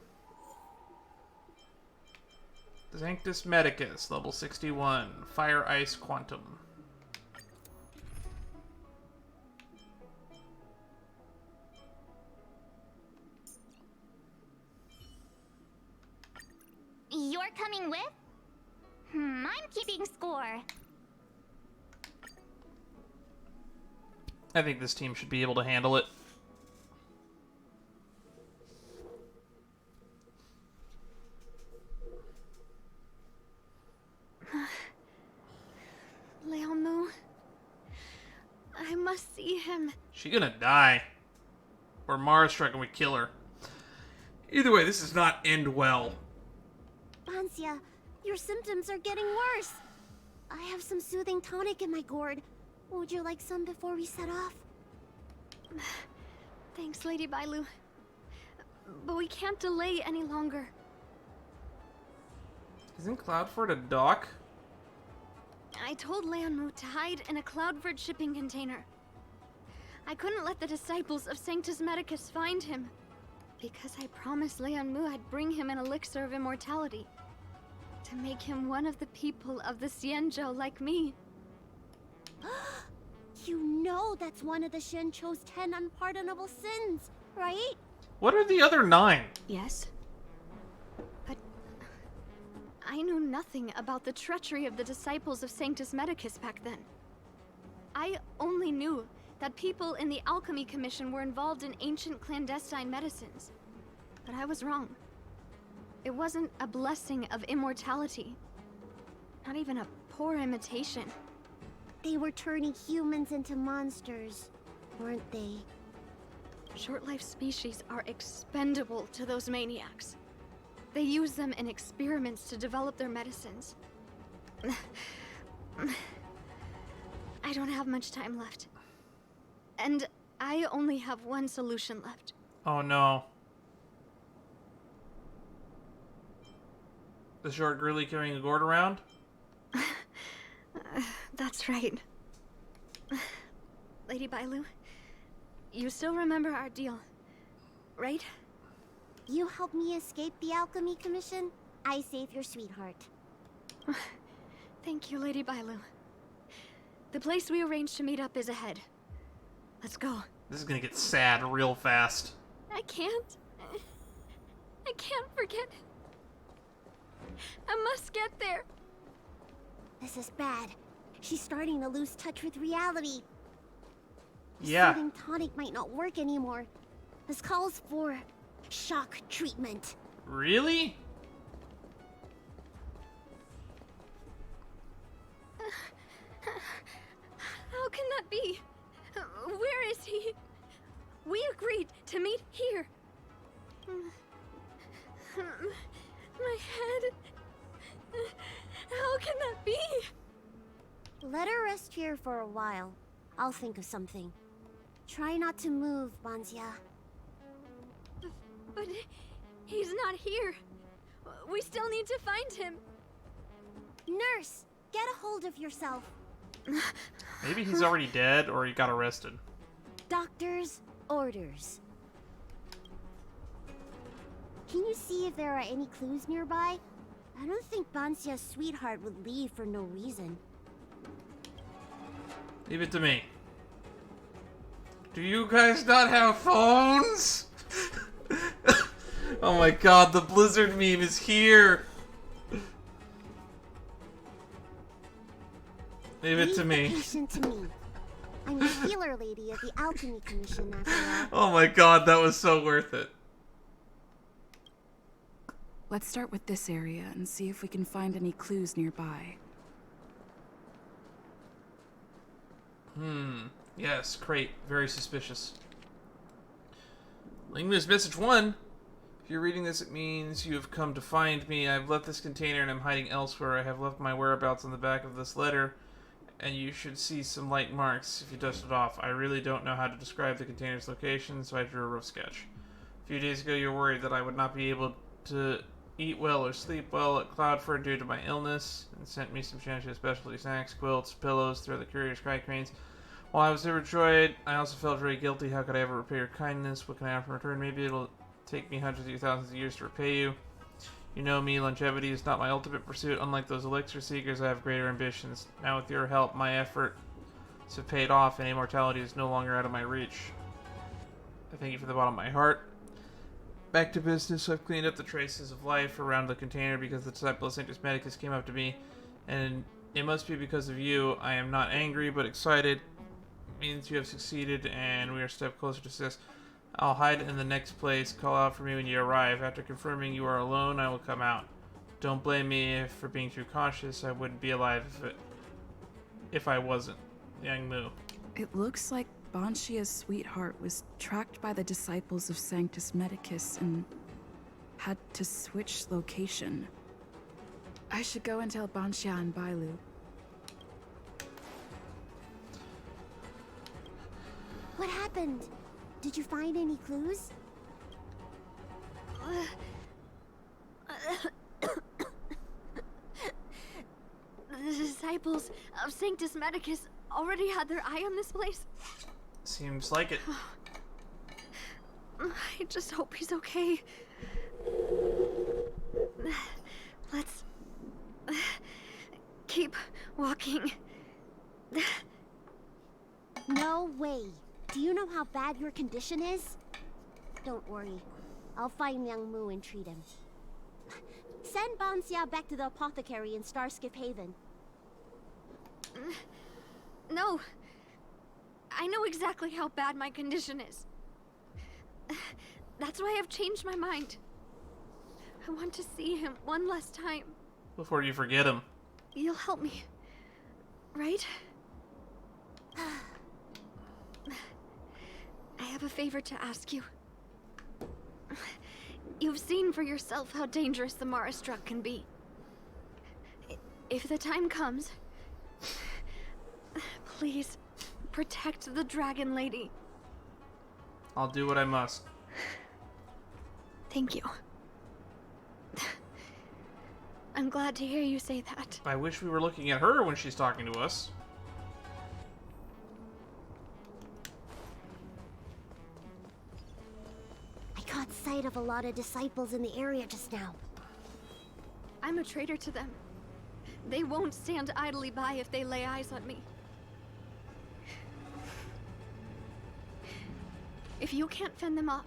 Sanctus Medicus, level 61. Fire Ice Quantum. You're coming with? I'm keeping score. I think this team should be able to handle it. Leamu. I must see him. She gonna die. Or Mara struck and we kill her. Either way, this does not end well. Banxia, your symptoms are getting worse. I have some soothing tonic in my gourd. Would you like some before we set off? Thanks, Lady Bailu. But we can't delay any longer. Isn't Cloudford a dock? I told Leonmu to hide in a Cloudford shipping container. I couldn't let the disciples of Sanctus Medicus find him, because I promised Leonmu I'd bring him an elixir of immortality, to make him one of the people of the Xianzhou like me. You know that's one of the Shincho's 10 unpardonable sins, right? What are the other 9? Yes. But I knew nothing about the treachery of the disciples of Sanctus Medicus back then. I only knew that people in the Alchemy Commission were involved in ancient clandestine medicines. But I was wrong. It wasn't a blessing of immortality. Not even a poor imitation. They were turning humans into monsters, weren't they? Short-life species are expendable to those maniacs. They use them in experiments to develop their medicines. I don't have much time left. And I only have one solution left. Oh no. The short girly carrying a gourd around? That's right. Lady Bailu, you still remember our deal, right? You helped me escape the Alchemy Commission, I save your sweetheart. Thank you, Lady Bailu. The place we arranged to meet up is ahead. Let's go. This is gonna get sad real fast. I can't forget. I must get there. This is bad. She's starting to lose touch with reality. Yeah. Soothing tonic might not work anymore. This calls for shock treatment. Really? How can that be? Where is he? We agreed to meet here. My head. How can that be? Let her rest here for a while. I'll think of something. Try not to move, Banxia. But he's not here. We still need to find him. Nurse, get a hold of yourself. Maybe he's already dead or he got arrested. Doctor's orders. Can you see if there are any clues nearby? I don't think Banxia's sweetheart would leave for no reason. Leave it to me. Do you guys not have phones? Oh my god, the Blizzard meme is here. Leave it to me. Patient to me. I'm the healer lady of the Alchemy Commission after all. Oh my god, that was so worth it. Let's start with this area and see if we can find any clues nearby. Yes, crate. Very suspicious. Linguist message 1. If you're reading this, it means you have come to find me. I've left this container and I'm hiding elsewhere. I have left my whereabouts on the back of this letter, and you should see some light marks if you dust it off. I really don't know how to describe the container's location, so I drew a rough sketch. A few days ago, you were worried that I would not be able to eat well or sleep well at Cloudford due to my illness, and sent me some Shanshu specialty snacks, quilts, pillows, through the courier's sky cranes. While I was overjoyed, I also felt very guilty. How could I ever repay your kindness? What can I offer in return? Maybe it'll take me hundreds of thousands of years to repay you. You know me, longevity is not my ultimate pursuit. Unlike those elixir seekers, I have greater ambitions. Now with your help, my efforts have paid off, and immortality is no longer out of my reach. I thank you from the bottom of my heart. Back to business. I've cleaned up the traces of life around the container because the disciple of Sanctus Medicus came up to me, and it must be because of you. I am not angry, but excited. It means you have succeeded, and we are a step closer to success. I'll hide in the next place. Call out for me when you arrive. After confirming you are alone, I will come out. Don't blame me for being too cautious. I wouldn't be alive if I wasn't. Yang Mu. It looks like Banxia's sweetheart was tracked by the disciples of Sanctus Medicus and had to switch location. I should go and tell Banxia and Bailu. What happened? Did you find any clues? disciples of Sanctus Medicus already had their eye on this place? Seems like it. I just hope he's okay. Let's keep walking. No way. Do you know how bad your condition is? Don't worry. I'll find Young Mu and treat him. Send Banxia back to the apothecary in Starskip Haven. No. I know exactly how bad my condition is. That's why I've changed my mind. I want to see him one last time. Before you forget him. You'll help me, right? I have a favor to ask you. You've seen for yourself how dangerous the Marastruck can be. If the time comes, please protect the Dragon Lady. I'll do what I must. Thank you. I'm glad to hear you say that. I wish we were looking at her when she's talking to us. I caught sight of a lot of disciples in the area just now. I'm a traitor to them. They won't stand idly by if they lay eyes on me. If you can't fend them off,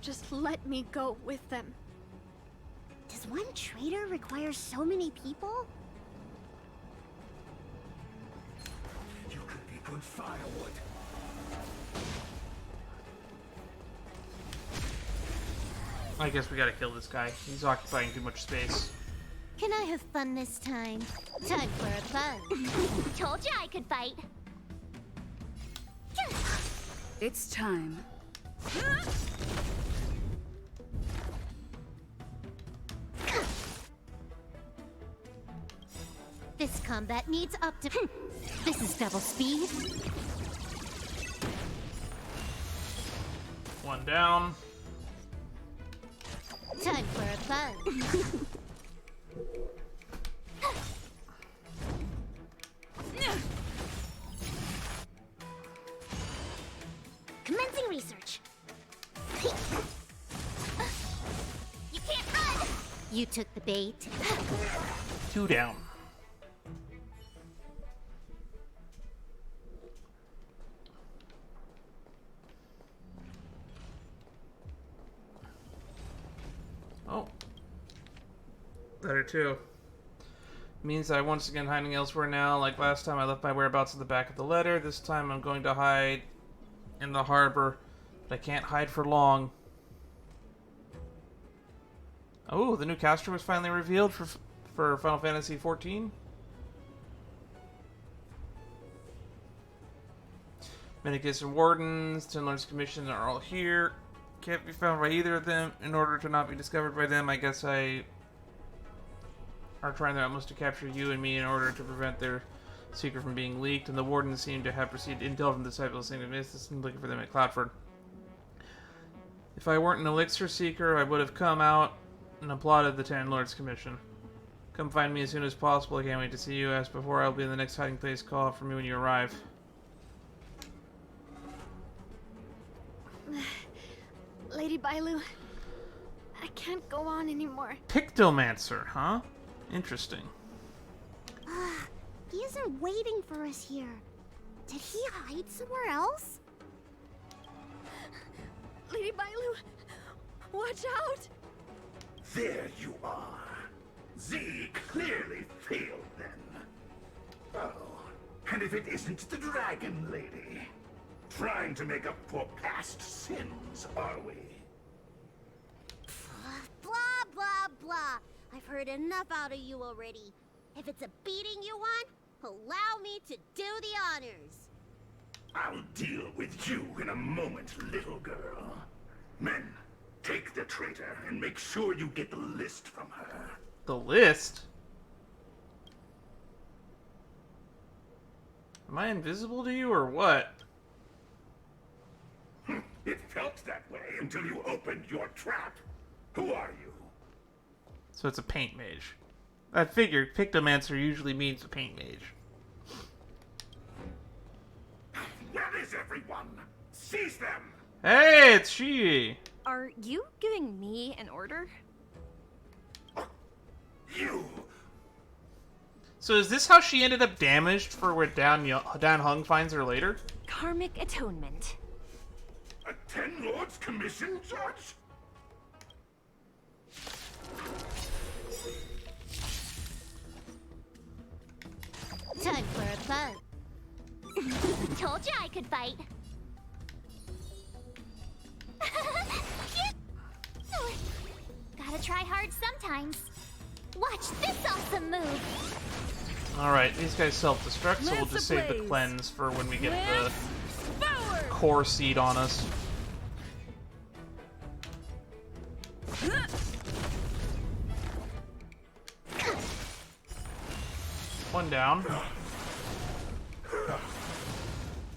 just let me go with them. Does one traitor require so many people? You could be good firewood. I guess we gotta kill this guy. He's occupying too much space. Can I have fun this time? Time for a fun. Told you I could fight. It's time. This combat needs This is double speed. One down. Time for a fun. Commencing research. You can't run! You took the bait. Two down. Oh. Better too. Means I'm once again hiding elsewhere now. Like last time I left my whereabouts at the back of the letter. This time I'm going to hide in the harbor. But I can't hide for long. Oh, the new caster was finally revealed for Final Fantasy XIV. Medicus and Wardens, Ten Lords Commission are all here. Can't be found by either of them. In order to not be discovered by them, I guess I are trying their utmost to capture you and me in order to prevent their secret from being leaked. And the Wardens seem to have received intel from the disciples of St. Evanesce and looking for them at Cloudford. If I weren't an elixir seeker, I would have come out and applauded the Ten Lords Commission. Come find me as soon as possible. I can't wait to see you. As before, I'll be in the next hiding place. Call out for me when you arrive. Lady Bailu, I can't go on anymore. Pictomancer, huh? Interesting. He isn't waiting for us here. Did he hide somewhere else? Lady Bailu, watch out! There you are. Z clearly failed then. Oh, and if it isn't the Dragon Lady? Trying to make up for past sins, are we? Blah, blah, blah. I've heard enough out of you already. If it's a beating you want, allow me to do the honors. I'll deal with you in a moment, little girl. Men, take the traitor and make sure you get the list from her. The list? Am I invisible to you or what? It felt that way until you opened your trap. Who are you? So it's a paint mage. I figured Pictomancer usually means a paint mage. Where is everyone? Seize them! Hey, it's she! Are you giving me an order? You! So is this how she ended up damaged for where Dan Heng finds her later? Karmic atonement. A Ten Lords Commission judge? Time for a fun. Told you I could fight. Gotta try hard sometimes. Watch this awesome move. Alright, these guys self-destruct, so we'll just save the cleanse for when we get the core seed on us. One down.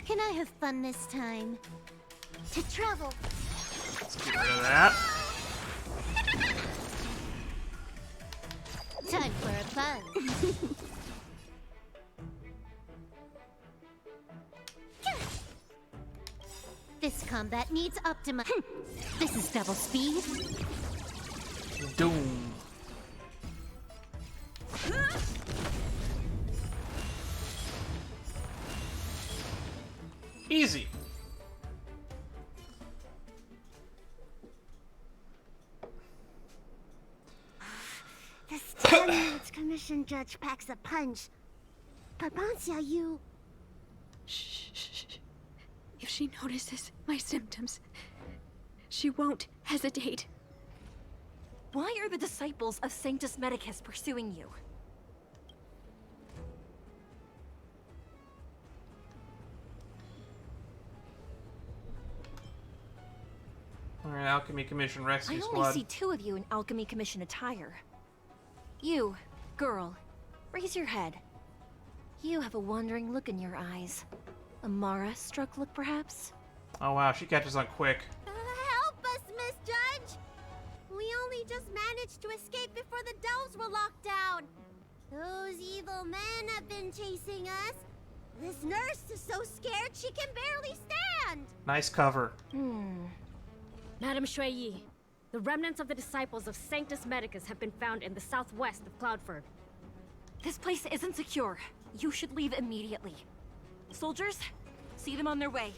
Can I have fun this time? To travel. Let's get rid of that. Time for a fun. This combat needs optima. This is double speed. Doom. Easy. This Ten Lords Commission judge packs a punch. But Banxia, you... Shh. If she notices my symptoms, she won't hesitate. Why are the disciples of Sanctus Medicus pursuing you? Alright, Alchemy Commission Rescue I Squad. only see 2 of you in Alchemy Commission attire. You, girl, raise your head. You have a wandering look in your eyes. A Mara-struck look, perhaps? Oh wow, she catches on quick. Help us, Miss Judge! We only just managed to escape before the delves were locked down. Those evil men have been chasing us. This nurse is so scared she can barely stand. Nice cover. Madame Shui, the remnants of the disciples of Sanctus Medicus have been found in the southwest of Cloudford. This place isn't secure. You should leave immediately. Soldiers, see them on their way.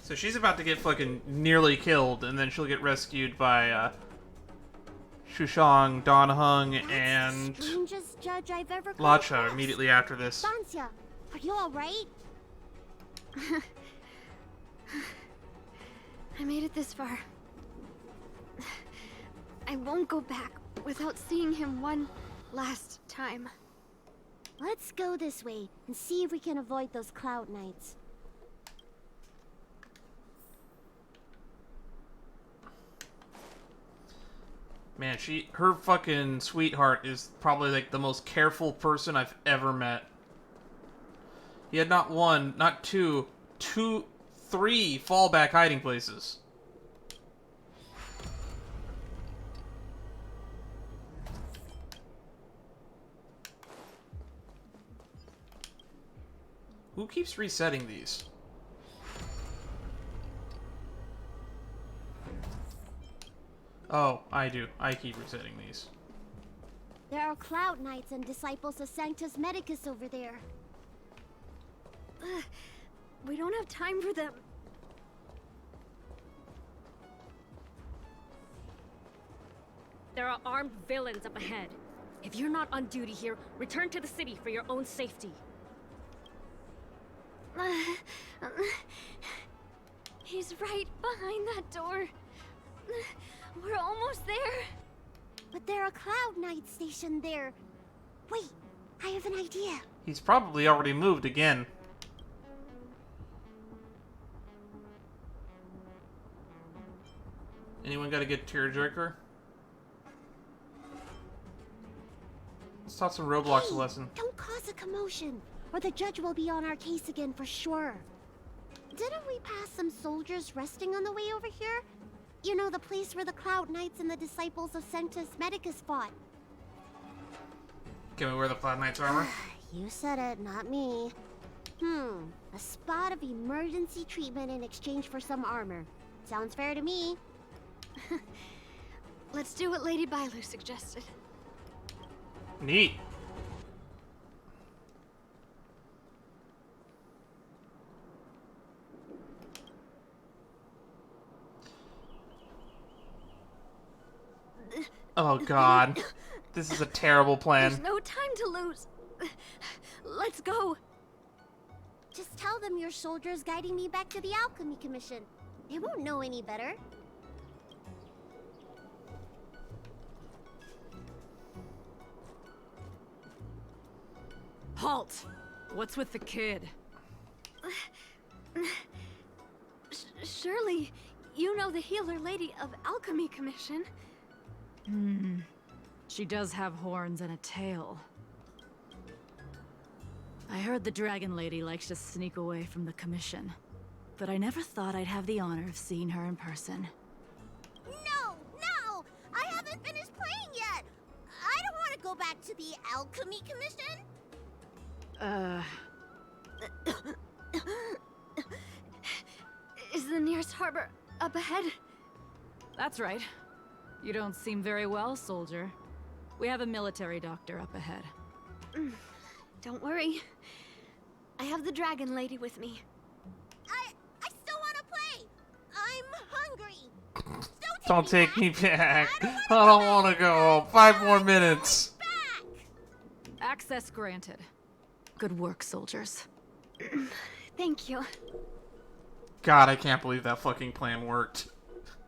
So she's about to get fucking nearly killed, and then she'll get rescued by Shushang, Dan Heng, and Strangest judge I've ever come Lacha across. immediately after this. Banxia, are you all right? I made it this far. I won't go back without seeing him one last time. Let's go this way and see if we can avoid those cloud knights. Man, her fucking sweetheart is probably like the most careful person I've ever met. He had not one, not two, 3 fallback hiding places. Who keeps resetting these? Oh, I do. I keep resetting these. There are cloud knights and disciples of Sanctus Medicus over there. We don't have time for them. There are armed villains up ahead. If you're not on duty here, return to the city for your own safety. He's right behind that door. We're almost there. But there are cloud knights stationed there. Wait, I have an idea. He's probably already moved again. Anyone got a good tearjerker? Let's talk some Roblox lesson. Don't cause a commotion, or the judge will be on our case again for sure. Didn't we pass some soldiers resting on the way over here? You know, the place where the Cloud Knights and the disciples of Sanctus Medicus fought. Can we wear the Cloud Knight's armor? You said it, not me. A spot of emergency treatment in exchange for some armor. Sounds fair to me. Let's do what Lady Bailu suggested. Neat. Oh god. This is a terrible plan. There's no time to lose. Let's go. Just tell them your soldiers guiding me back to the Alchemy Commission. They won't know any better. Halt! What's with the kid? Surely, you know the healer lady of Alchemy Commission. She does have horns and a tail. I heard the Dragon Lady likes to sneak away from the commission, but I never thought I'd have the honor of seeing her in person. No! No! I haven't finished playing yet! I don't want to go back to the Alchemy Commission! Is the nearest harbor up ahead? That's right. You don't seem very well, soldier. We have a military doctor up ahead. Don't worry. I have the Dragon Lady with me. I still want to play! I'm hungry! Don't take me back. I don't want to go. 5 more minutes. Access granted. Good work, soldiers. Thank you. God, I can't believe that fucking plan worked.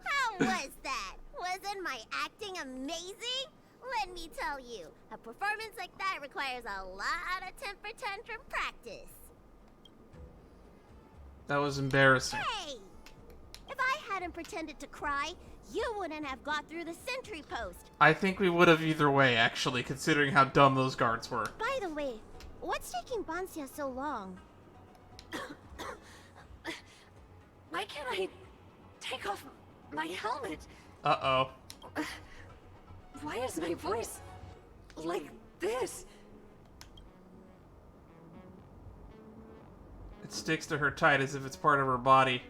How was that? Wasn't my acting amazing? Let me tell you, a performance like that requires a lot of temper tantrum practice. That was embarrassing. Hey! If I hadn't pretended to cry, you wouldn't have got through the sentry post. I think we would have either way, actually, considering how dumb those guards were. By the way, what's taking Banxia so long? Why can't I take off my helmet? Uh-oh. Why is my voice like this? It sticks to her tight as if it's part of her body.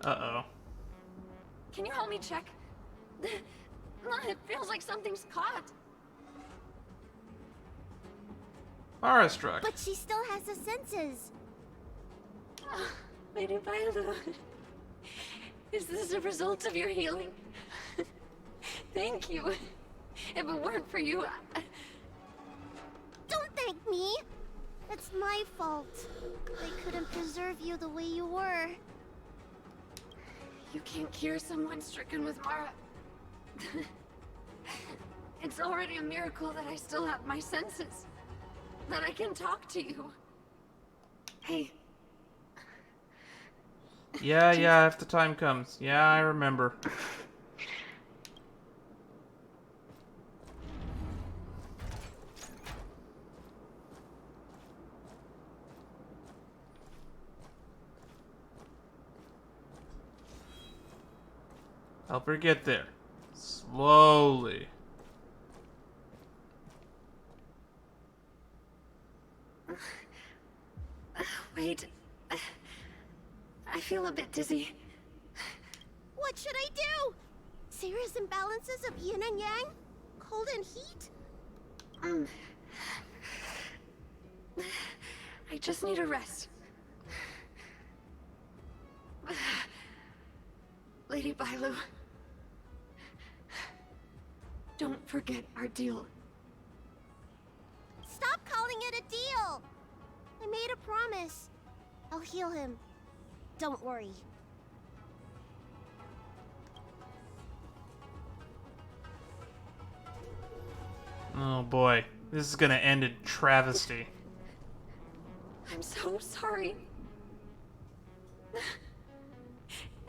Uh-oh. Can you help me check? It feels like something's caught. Awestruck. But she still has the senses. Lady Bailu, is this a result of your healing? Thank you. If it weren't for you, Don't thank me. It's my fault. I couldn't preserve you the way you were. You can't cure someone stricken with Mara. It's already a miracle that I still have my senses. That I can talk to you. Hey. Yeah, if the time comes. Yeah, I remember. Help her get there. Slowly. Wait. I feel a bit dizzy. What should I do? Serious imbalances of yin and yang? Cold and heat? I just need a rest. Lady Bailu, don't forget our deal. Stop calling it a deal! I made a promise. I'll heal him. Don't worry. Oh boy. This is gonna end in travesty. I'm so sorry.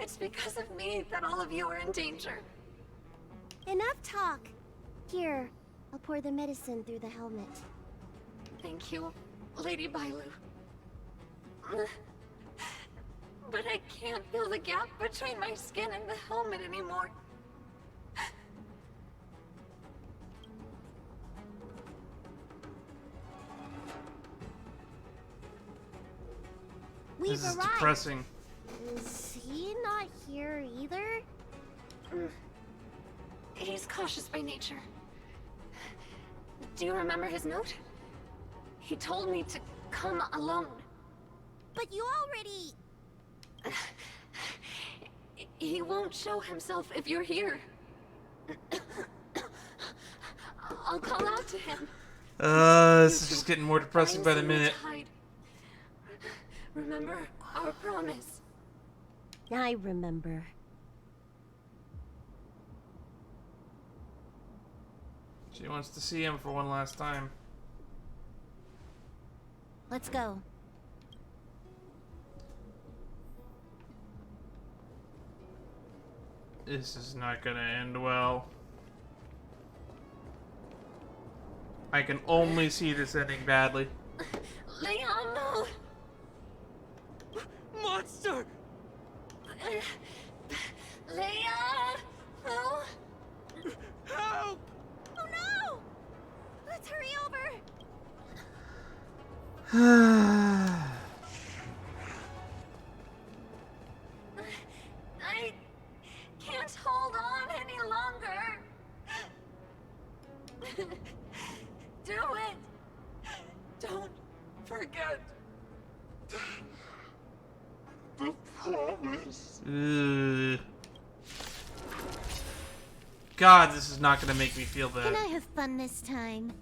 It's because of me that all of you are in danger. Enough talk. Here, I'll pour the medicine through the helmet. Thank you, Lady Bailu. But I can't feel the gap between my skin and the helmet anymore. We've This is arrived. depressing. Is he not here either? He's cautious by nature. Do you remember his note? He told me to come alone. But you already... He won't show himself if you're here. I'll call out to him. This is just getting more depressing by the minute. Remember our promise. I remember. She wants to see him for one last time. Let's go. This is not gonna end well. I can only see this ending badly. Leon, no! Monster! Leon! No! Help! Oh no! Let's hurry over! I can't hold on any longer. Do it! Don't forget the promise. God, this is not gonna make me feel bad. Can I have fun this time?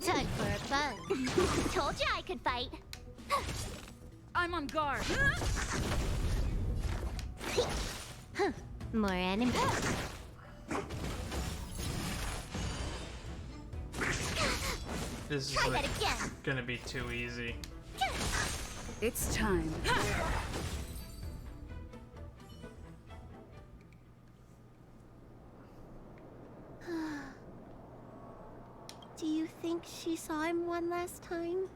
Time for a fun. Told you I could fight. I'm on guard. More enemies. This is Try like, that again. gonna be too easy. It's time. Do you think she saw him one last time?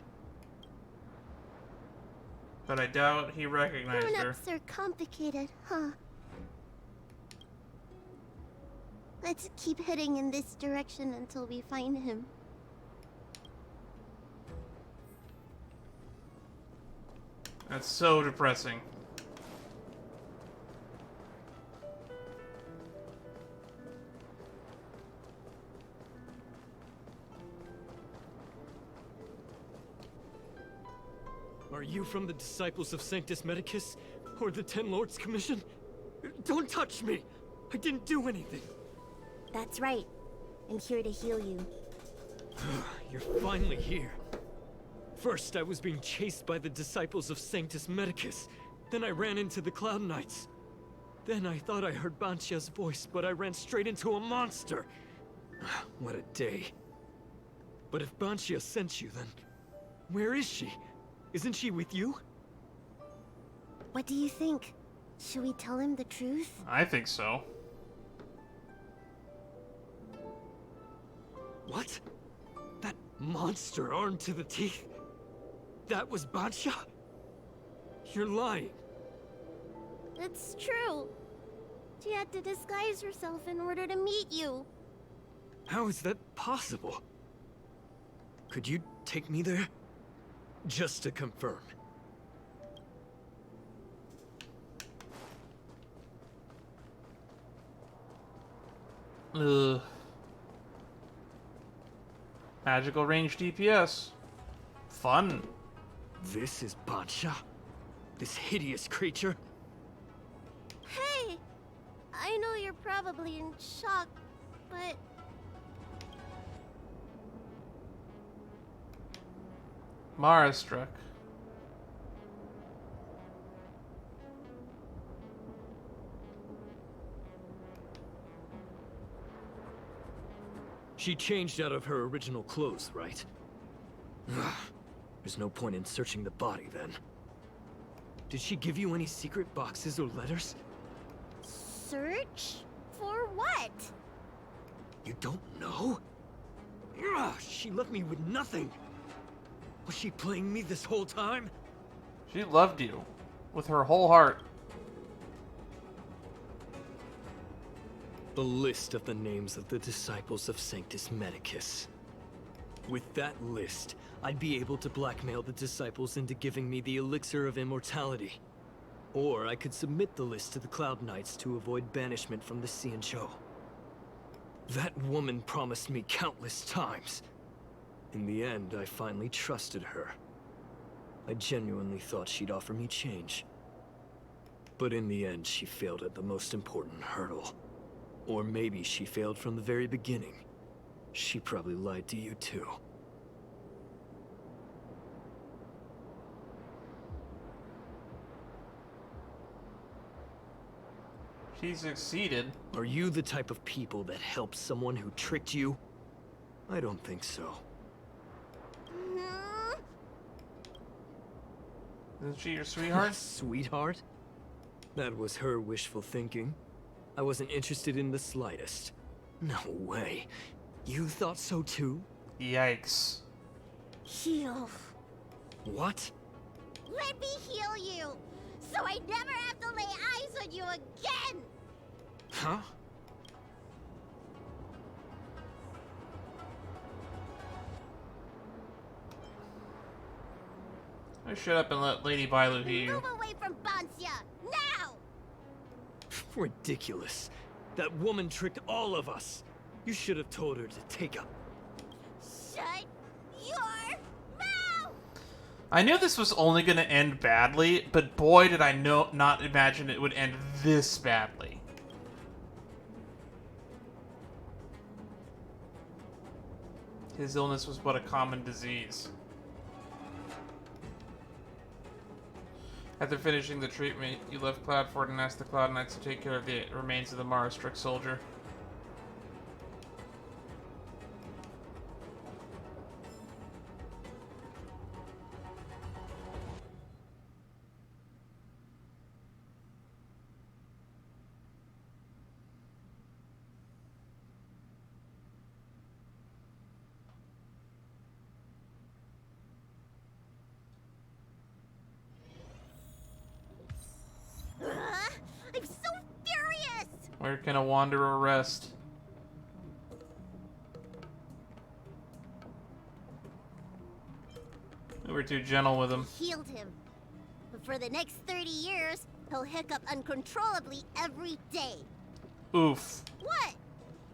But I doubt he recognized her. Grown-ups are complicated, huh? Let's keep heading in this direction until we find him. That's so depressing. Are you from the Disciples of Sanctus Medicus? Or the Ten Lords Commission? Don't touch me! I didn't do anything! That's right. I'm here to heal you. You're finally here. First, I was being chased by the Disciples of Sanctus Medicus. Then I ran into the Cloud Knights. Then I thought I heard Banxia's voice, but I ran straight into a monster. What a day. But if Banxia sent you, then where is she? Isn't she with you? What do you think? Should we tell him the truth? I think so. What? That monster armed to the teeth? That was Banxia? You're lying. It's true. She had to disguise herself in order to meet you. How is that possible? Could you take me there? Just to confirm. Ugh. Magical range DPS. Fun. This is Banxia? This hideous creature? Hey! I know you're probably in shock, but... Mara struck. She changed out of her original clothes, right? There's no point in searching the body, then. Did she give you any secret boxes or letters? Search? For what? You don't know? She left me with nothing! Was she playing me this whole time? She loved you. With her whole heart. The list of the names of the Disciples of Sanctus Medicus. With that list, I'd be able to blackmail the disciples into giving me the elixir of immortality. Or I could submit the list to the Cloud Knights to avoid banishment from the Xianzhou. That woman promised me countless times. In the end, I finally trusted her. I genuinely thought she'd offer me change. But in the end, she failed at the most important hurdle. Or maybe she failed from the very beginning. She probably lied to you too. She succeeded. Are you the type of people that help someone who tricked you? I don't think so. Isn't she your sweetheart? Sweetheart? That was her wishful thinking. I wasn't interested in the slightest. No way. You thought so too? Yikes. Heal. What? Let me heal you, so I never have to lay eyes on you again! Huh? I shut up and let Lady Bailu hear you. Move away from Banxia, now! Ridiculous. That woman tricked all of us. You should have told her to take up. Shut your mouth! I knew this was only going to end badly, but boy did I not imagine it would end this badly. His illness was but a common disease. After finishing the treatment, you left Cloudford and asked the Cloud Knights to take care of the remains of the Mara-struck soldier. I'm so furious! Where can a wanderer rest? We were too gentle with him. Healed him. But for the next 30 years, he'll hiccup uncontrollably every day. Oof. What?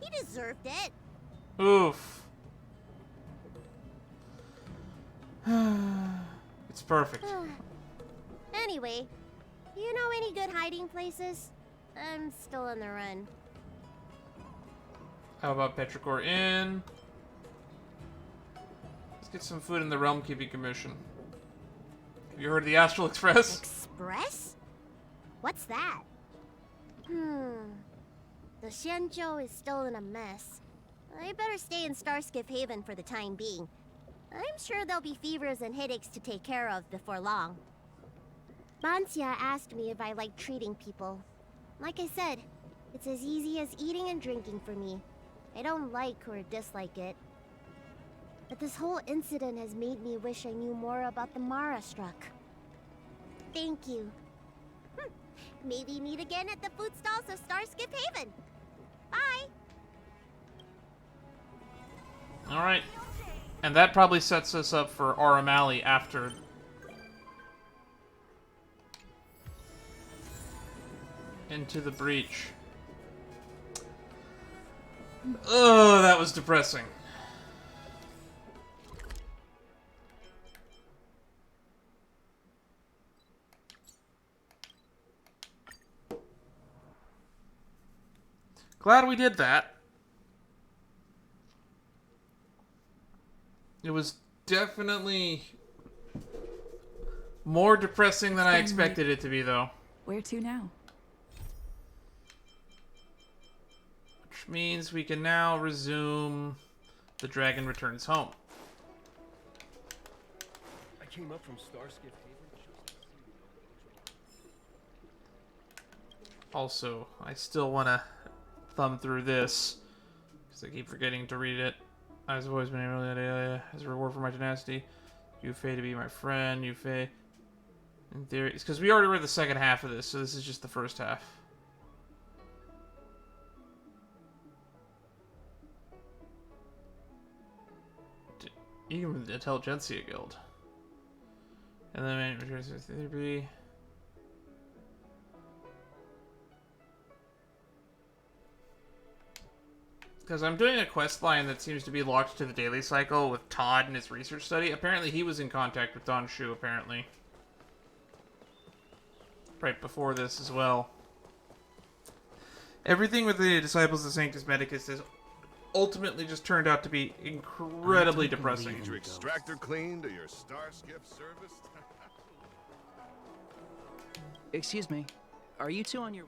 He deserved it. Oof. It's perfect. Anyway, you know any good hiding places? I'm still on the run. How about Petrichor Inn? Let's get some food in the Realm Keeping Commission. Have you heard of the Astral Express? Express? What's that? The Xianzhou is still in a mess. I better stay in Starskip Haven for the time being. I'm sure there'll be fevers and headaches to take care of before long. Banxia asked me if I like treating people. Like I said, it's as easy as eating and drinking for me. I don't like or dislike it. But this whole incident has made me wish I knew more about the Mara-struck. Thank you. Maybe meet again at the food stalls of Starskip Haven. Bye! Alright. And that probably sets us up for Auramali after... Into the Breach. Oh, that was depressing. Glad we did that. It was definitely more depressing than I expected it to be, though. Where to now? Which means we can now resume The Dragon Returns Home. I came up from Starskip Haven. Also, I still want to thumb through this because I keep forgetting to read it. I've always been able to, as a reward for my tenacity, Yufei to be my friend. Yufei, in theory, it's because we already read the second half of this, so this is just the first half. Even with the Intelligentsia Guild. And then therapy. Because I'm doing a quest line that seems to be locked to the daily cycle with Todd and his research study. Apparently he was in contact with Don Shu, apparently. Right before this as well. Everything with the Disciples of Sanctus Medicus has ultimately just turned out to be incredibly depressing. Need your extractor cleaned or your starskip serviced? Excuse me. Are you two on your...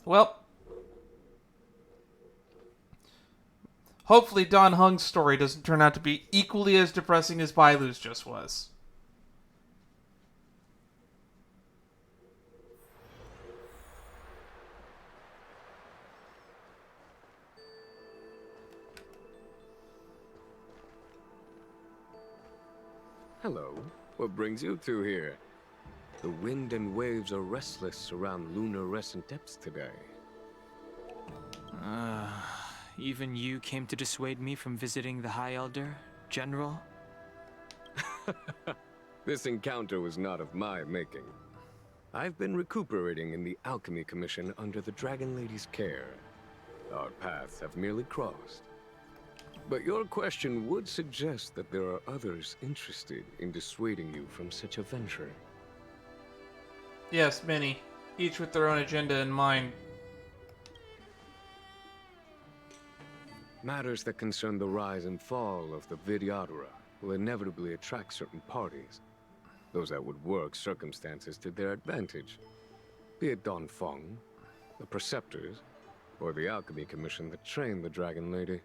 Well, hopefully Don Heng's story doesn't turn out to be equally as depressing as Bailu's just was. Hello. What brings you two here? The wind and waves are restless around lunar-rescent depths today. Even you came to dissuade me from visiting the High Elder, General? This encounter was not of my making. I've been recuperating in the Alchemy Commission under the Dragon Lady's care. Our paths have merely crossed. But your question would suggest that there are others interested in dissuading you from such a venture. Yes, many. Each with their own agenda in mind. Matters that concern the rise and fall of the Vidyadhara will inevitably attract certain parties. Those that would work circumstances to their advantage. Be it Don Feng, the Preceptors, or the Alchemy Commission that trained the Dragon Lady.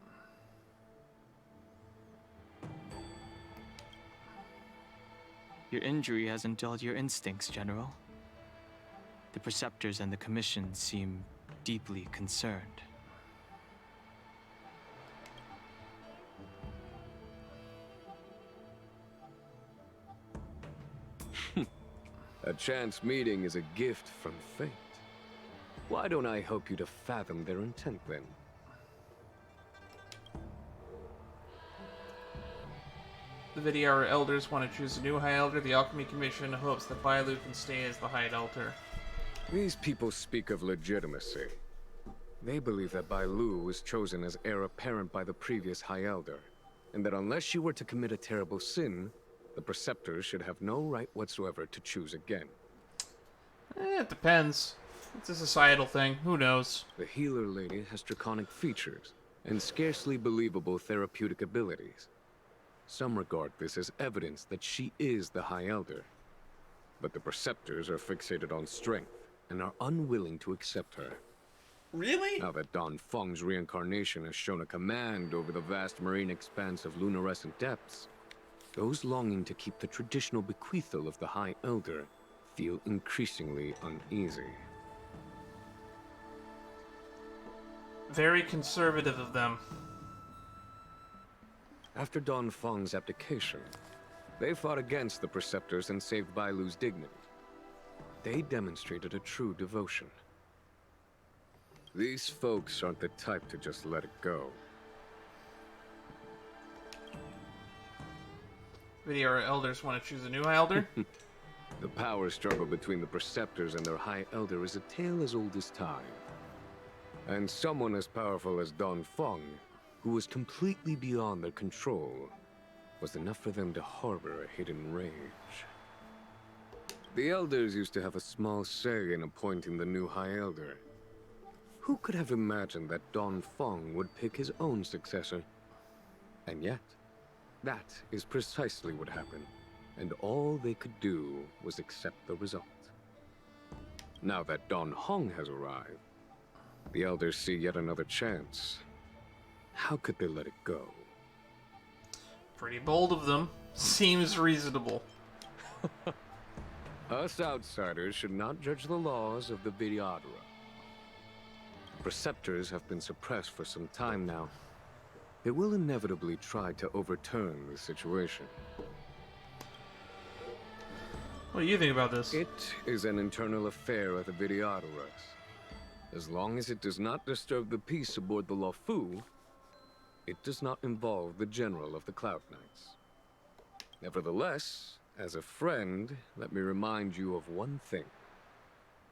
Your injury hasn't dulled your instincts, General. The Preceptors and the Commission seem deeply concerned. A chance meeting is a gift from fate. Why don't I help you to fathom their intent, then? The Vidyadhara elders want to choose a new High Elder. The Alchemy Commission hopes that Bailu can stay as the High Elder. These people speak of legitimacy. They believe that Bailu was chosen as heir apparent by the previous High Elder, and that unless she were to commit a terrible sin, the Preceptors should have no right whatsoever to choose again. It depends. It's a societal thing. Who knows? The Healer Lady has draconic features, and scarcely believable therapeutic abilities. Some regard this as evidence that she is the High Elder. But the Preceptors are fixated on strength, and are unwilling to accept her. Really? Now that Don Feng's reincarnation has shown a command over the vast marine expanse of lunarescent depths, those longing to keep the traditional bequeathal of the High Elder feel increasingly uneasy. Very conservative of them. After Don Feng's abdication, they fought against the Preceptors and saved Bailu's dignity. They demonstrated a true devotion. These folks aren't the type to just let it go. Vidyadhara elders want to choose a new High Elder? The power struggle between the Preceptors and their High Elder is a tale as old as time. And someone as powerful as Don Feng, who was completely beyond their control, was enough for them to harbor a hidden rage. The Elders used to have a small say in appointing the new High Elder. Who could have imagined that Don Feng would pick his own successor? And yet, that is precisely what happened, and all they could do was accept the result. Now that Don Heng has arrived, the Elders see yet another chance. How could they let it go? Pretty bold of them. Seems reasonable. Us outsiders should not judge the laws of the Vidyadhara. Preceptors have been suppressed for some time now. They will inevitably try to overturn the situation. What do you think about this? It is an internal affair of the Videodoras. As long as it does not disturb the peace aboard the Luofu, it does not involve the General of the Cloud Knights. Nevertheless, as a friend, let me remind you of one thing.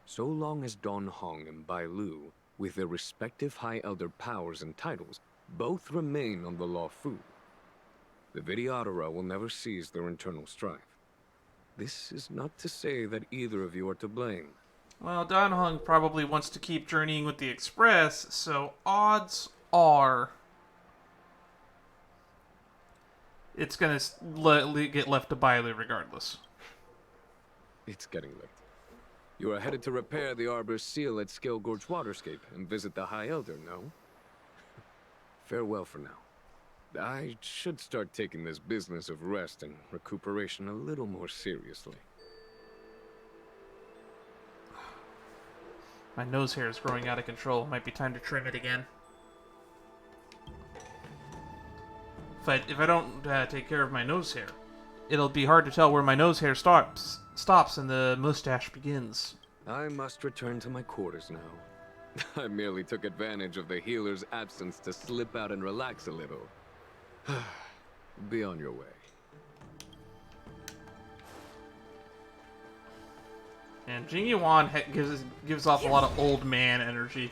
So long as Don Hong and Bailu, with their respective High Elder powers and titles, both remain on the Luofu, the Videodora will never cease their internal strife. This is not to say that either of you are to blame. Well, Don Hung probably wants to keep journeying with the Express, so odds are it's going to get left to Bailu regardless. It's getting late. You are headed to repair the Arbor's seal at Scalegorge Waterscape and visit the High Elder, no? Farewell for now. I should start taking this business of rest and recuperation a little more seriously. My nose hair is growing out of control. Might be time to trim it again. If I don't take care of my nose hair, it'll be hard to tell where my nose hair stops and the mustache begins. I must return to my quarters now. I merely took advantage of the healer's absence to slip out and relax a little. Be on your way. And Jing Yuan gives off a lot of old man energy.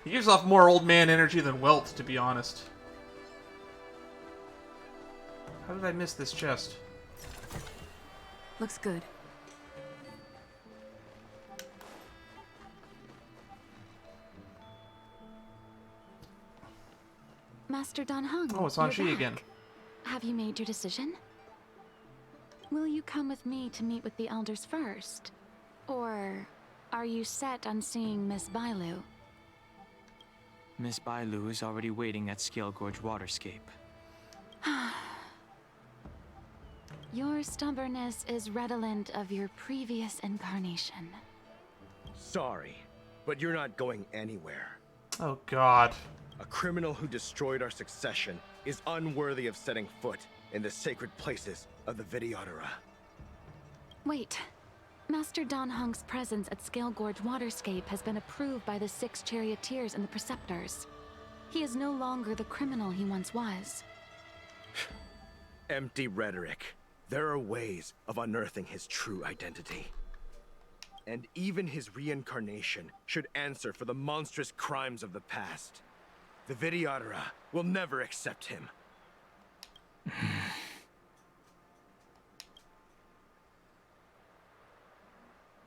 He gives off more old man energy than Welt, to be honest. How did I miss this chest? Looks good. Master Dan Heng. Oh, it's Anshi again. Have you made your decision? Will you come with me to meet with the elders first? Or are you set on seeing Miss Bailu? Miss Bailu is already waiting at Scalegorge Waterscape. Your stubbornness is redolent of your previous incarnation. Sorry, but you're not going anywhere. Oh, God. A criminal who destroyed our succession is unworthy of setting foot in the sacred places of the Videodora. Wait. Master Dan Heng's presence at Scalegorge Waterscape has been approved by the 6 charioteers and the preceptors. He is no longer the criminal he once was. Empty rhetoric. There are ways of unearthing his true identity. And even his reincarnation should answer for the monstrous crimes of the past. The Videodora will never accept him.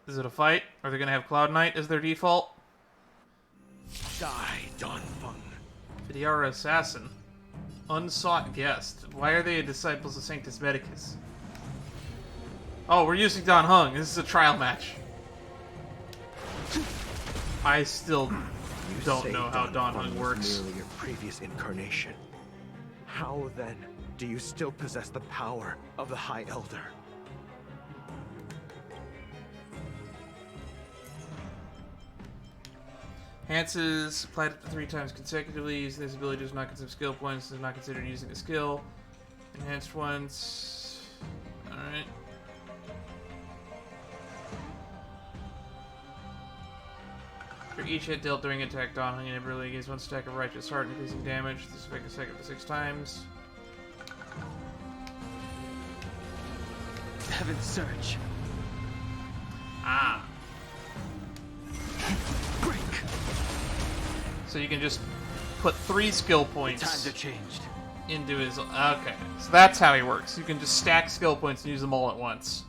Is it a fight? Are they going to have Cloud Knight as their default? Die, Don Feng. Vidyara Assassin. Unsought guest. Why are they disciples of Sanctus Medicus? Oh, we're using Don Hung. This is a trial match. I still don't know how Don Hung works. Merely your previous incarnation. How then do you still possess the power of the High Elder? Enhances, applied up to 3 times consecutively. Using this ability does not consume skill points, is not considered using a skill. Enhanced ones. Alright. For each hit dealt during attack, Don Hung ability gains 1 stack of Righteous Heart, increasing damage. This effect is second to 6 times. Heaven's Surge. Ah. Break. So you can just put 3 skill points. The times have changed. Into his. Okay, so that's how he works. You can just stack skill points and use them all at once.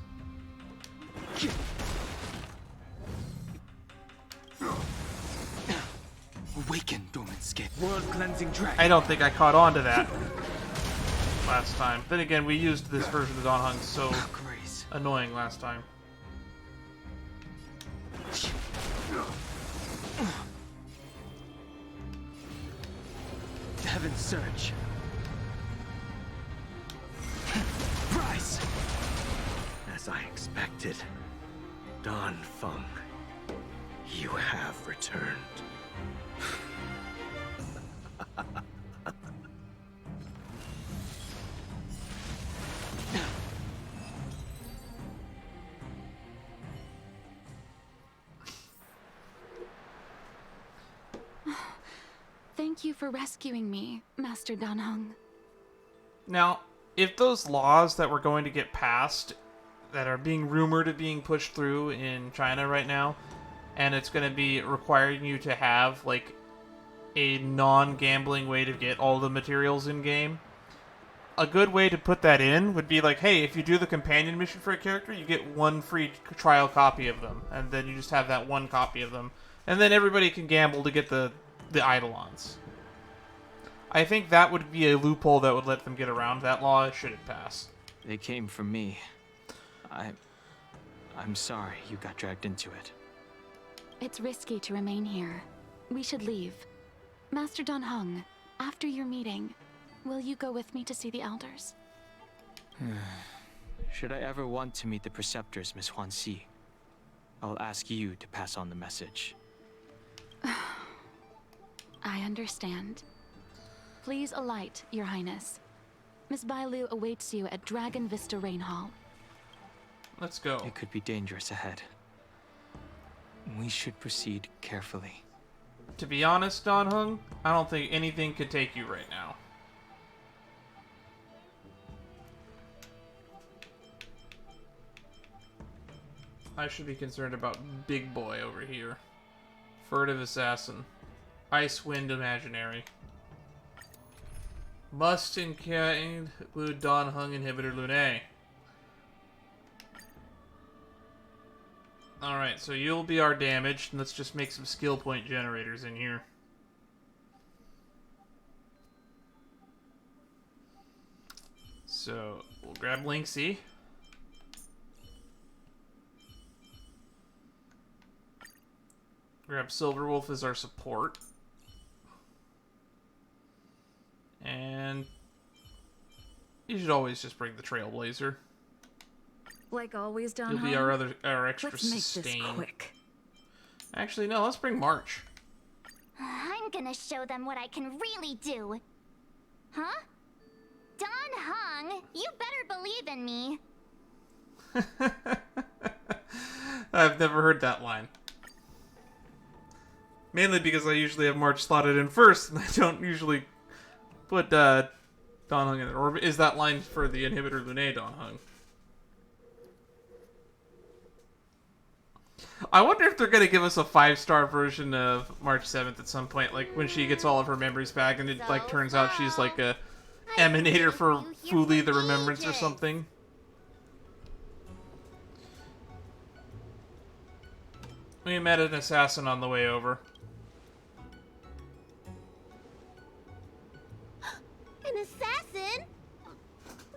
Awaken, dormant skip. World cleansing dragon. I don't think I caught on to that last time. Then again, we used this version of Don Hung so annoying last time. Heaven's Surge. Rise! As I expected, Don Feng, you have returned. Thank you for rescuing me, Master Dan Heng. Now, if those laws that were going to get passed, that are being rumored of being pushed through in China right now, and it's going to be requiring you to have, like, a non-gambling way to get all the materials in-game, a good way to put that in would be like, hey, if you do the companion mission for a character, you get one free trial copy of them, and then you just have that one copy of them, and then everybody can gamble to get the Eidolons. I think that would be a loophole that would let them get around that law should it pass. They came for me. I'm sorry you got dragged into it. It's risky to remain here. We should leave. Master Dan Heng, after your meeting, will you go with me to see the elders? Should I ever want to meet the preceptors, Miss Huanxi, I'll ask you to pass on the message. I understand. Please alight, Your Highness. Miss Bailu awaits you at Dragon Vista Rain Hall. Let's go. It could be dangerous ahead. We should proceed carefully. To be honest, Dan Heng, I don't think anything could take you right now. I should be concerned about Big Boy over here. Furtive Assassin. Icewind Imaginary. Must include Dan Heng Inhibitor Lune. Alright, so you'll be our damage, and let's just make some skill point generators in here. So, we'll grab Linksy. Grab Silverwolf as our support. And you should always just bring the Trailblazer. Like always, Dan You'll be Heng? our extra Let's make sustain. this quick. Actually, no, let's bring March. I'm gonna show them what I can really do. Huh? Dan Heng, you better believe in me. I've never heard that line. Mainly because I usually have March slotted in first, and I don't usually put Dan Heng in there. Or is that line for the Inhibitor Lune Dan Heng? I wonder if they're going to give us a 5-star version of March 7th at some point, like when she gets all of her memories back and it like turns out she's like a emanator for Fuli the Remembrance or something. We met an assassin on the way over. An assassin?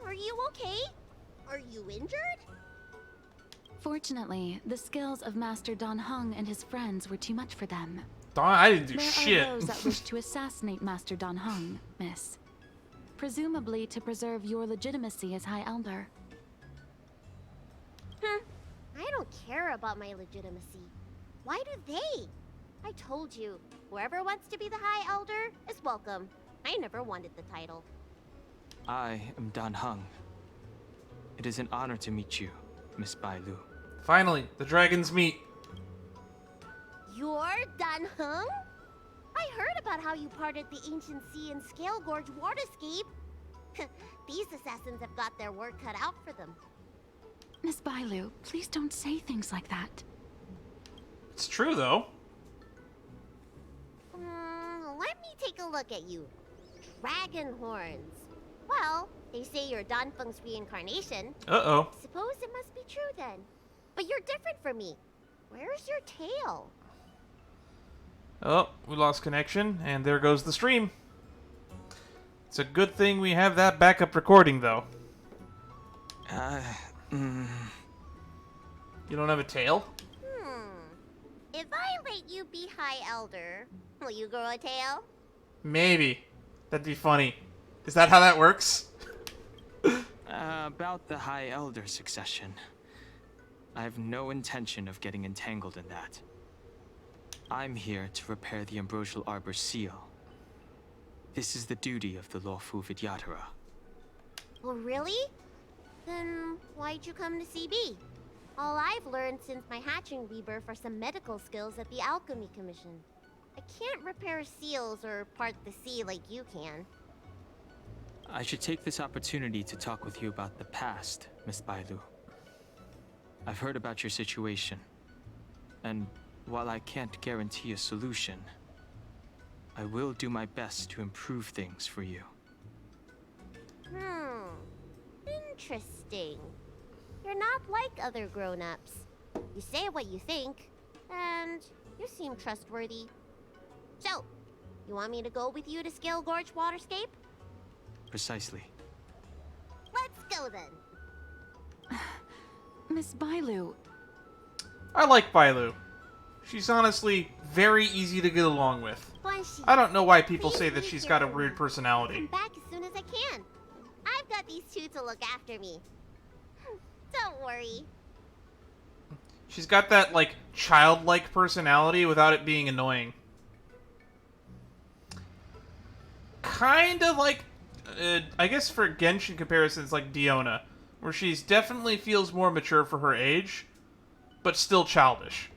Are you okay? Are you injured? Fortunately, the skills of Master Dan Heng and his friends were too much for them. I didn't do there shit. Are those that wish to assassinate Master Dan Heng, miss. Presumably to preserve your legitimacy as High Elder. I don't care about my legitimacy. Why do they? I told you, whoever wants to be the High Elder is welcome. I never wanted the title. I am Dan Heng. It is an honor to meet you, Miss Bailu. Finally, the dragons meet. You're Dan Heng? I heard about how you parted the ancient sea in Scalegorge waterscape. These assassins have got their work cut out for them. Miss Bailu, please don't say things like that. It's true, though. Let me take a look at you. Dragon horns. Well, they say you're Dan Feng's reincarnation. Uh-oh. Suppose it must be true then. But you're different from me. Where's your tail? Oh, we lost connection, and there goes the stream. It's a good thing we have that backup recording, though. You don't have a tail? If I let you be High Elder, will you grow a tail? Maybe. That'd be funny. Is that how that works? About the High Elder succession. I have no intention of getting entangled in that. I'm here to repair the Ambrosial Arbor's seal. This is the duty of the Lawfu Vidyadhara. Oh, really? Then why'd you come to CB? All I've learned since my hatching rebirth are some medical skills at the Alchemy Commission. I can't repair seals or part the sea like you can. I should take this opportunity to talk with you about the past, Miss Bailu. I've heard about your situation, and while I can't guarantee a solution, I will do my best to improve things for you. Interesting. You're not like other grown-ups. You say what you think, and you seem trustworthy. So, you want me to go with you to Scalegorge Waterscape? Precisely. Let's go then. Miss Bailu. I like Bailu. She's honestly very easy to get along with. Banxia, I don't know why people say please that leave she's here got a for weird now. personality. Come back as soon as I can. I've got these two to look after me. Don't worry. She's got that, like, childlike personality without it being annoying. Kind of like, I guess for Genshin comparisons, like Diona, where she's definitely feels more mature for her age, but still childish.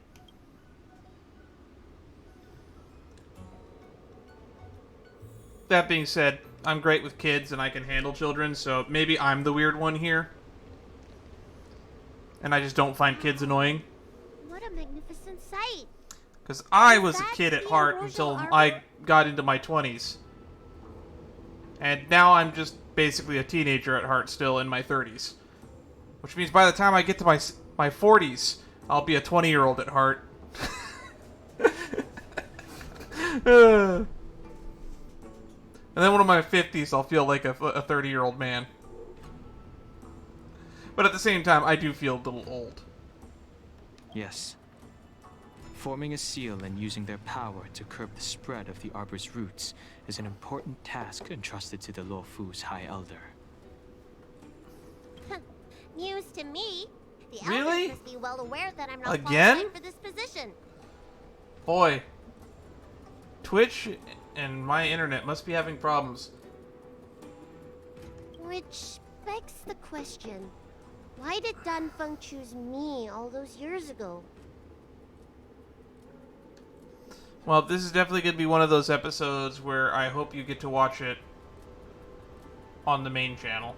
That being said, I'm great with kids and I can handle children, so maybe I'm the weird one here. And I just don't find kids annoying. What a magnificent sight. Because I was a kid at heart until I got into my 20s. And now I'm just basically a teenager at heart still in my 30s. Which means by the time I get to my 40s, I'll be a 20-year-old at heart. And then when I'm in my 50s, I'll feel like a 30-year-old man. But at the same time, I do feel a little old. Yes. Forming a seal and using their power to curb the spread of the Arbor's roots is an important task entrusted to the Luofu's High Elder. News to me. The Really? elders must be well aware that I'm not Again? qualified for this position. Boy. Twitch and my internet must be having problems. Which begs the question. Why did Danfeng choose me all those years ago? Well, this is definitely going to be one of those episodes where I hope you get to watch it on the main channel.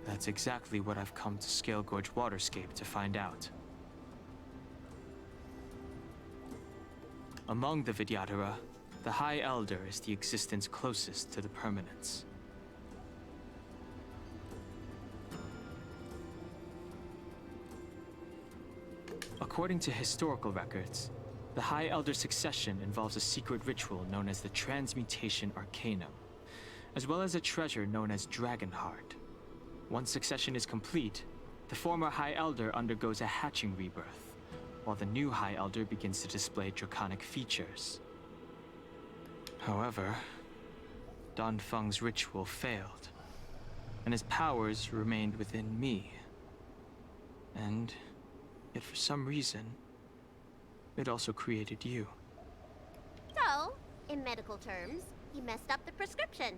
That's exactly what I've come to Scalegorge Waterscape to find out. Among the Vidyadhara, the High Elder is the existence closest to the permanence. According to historical records, the High Elder succession involves a secret ritual known as the Transmutation Arcanum, as well as a treasure known as Dragonheart. Once succession is complete, the former High Elder undergoes a hatching rebirth, while the new High Elder begins to display draconic features. However, Danfeng's ritual failed, and his powers remained within me. And yet for some reason, it also created you. So, in medical terms, he messed up the prescription.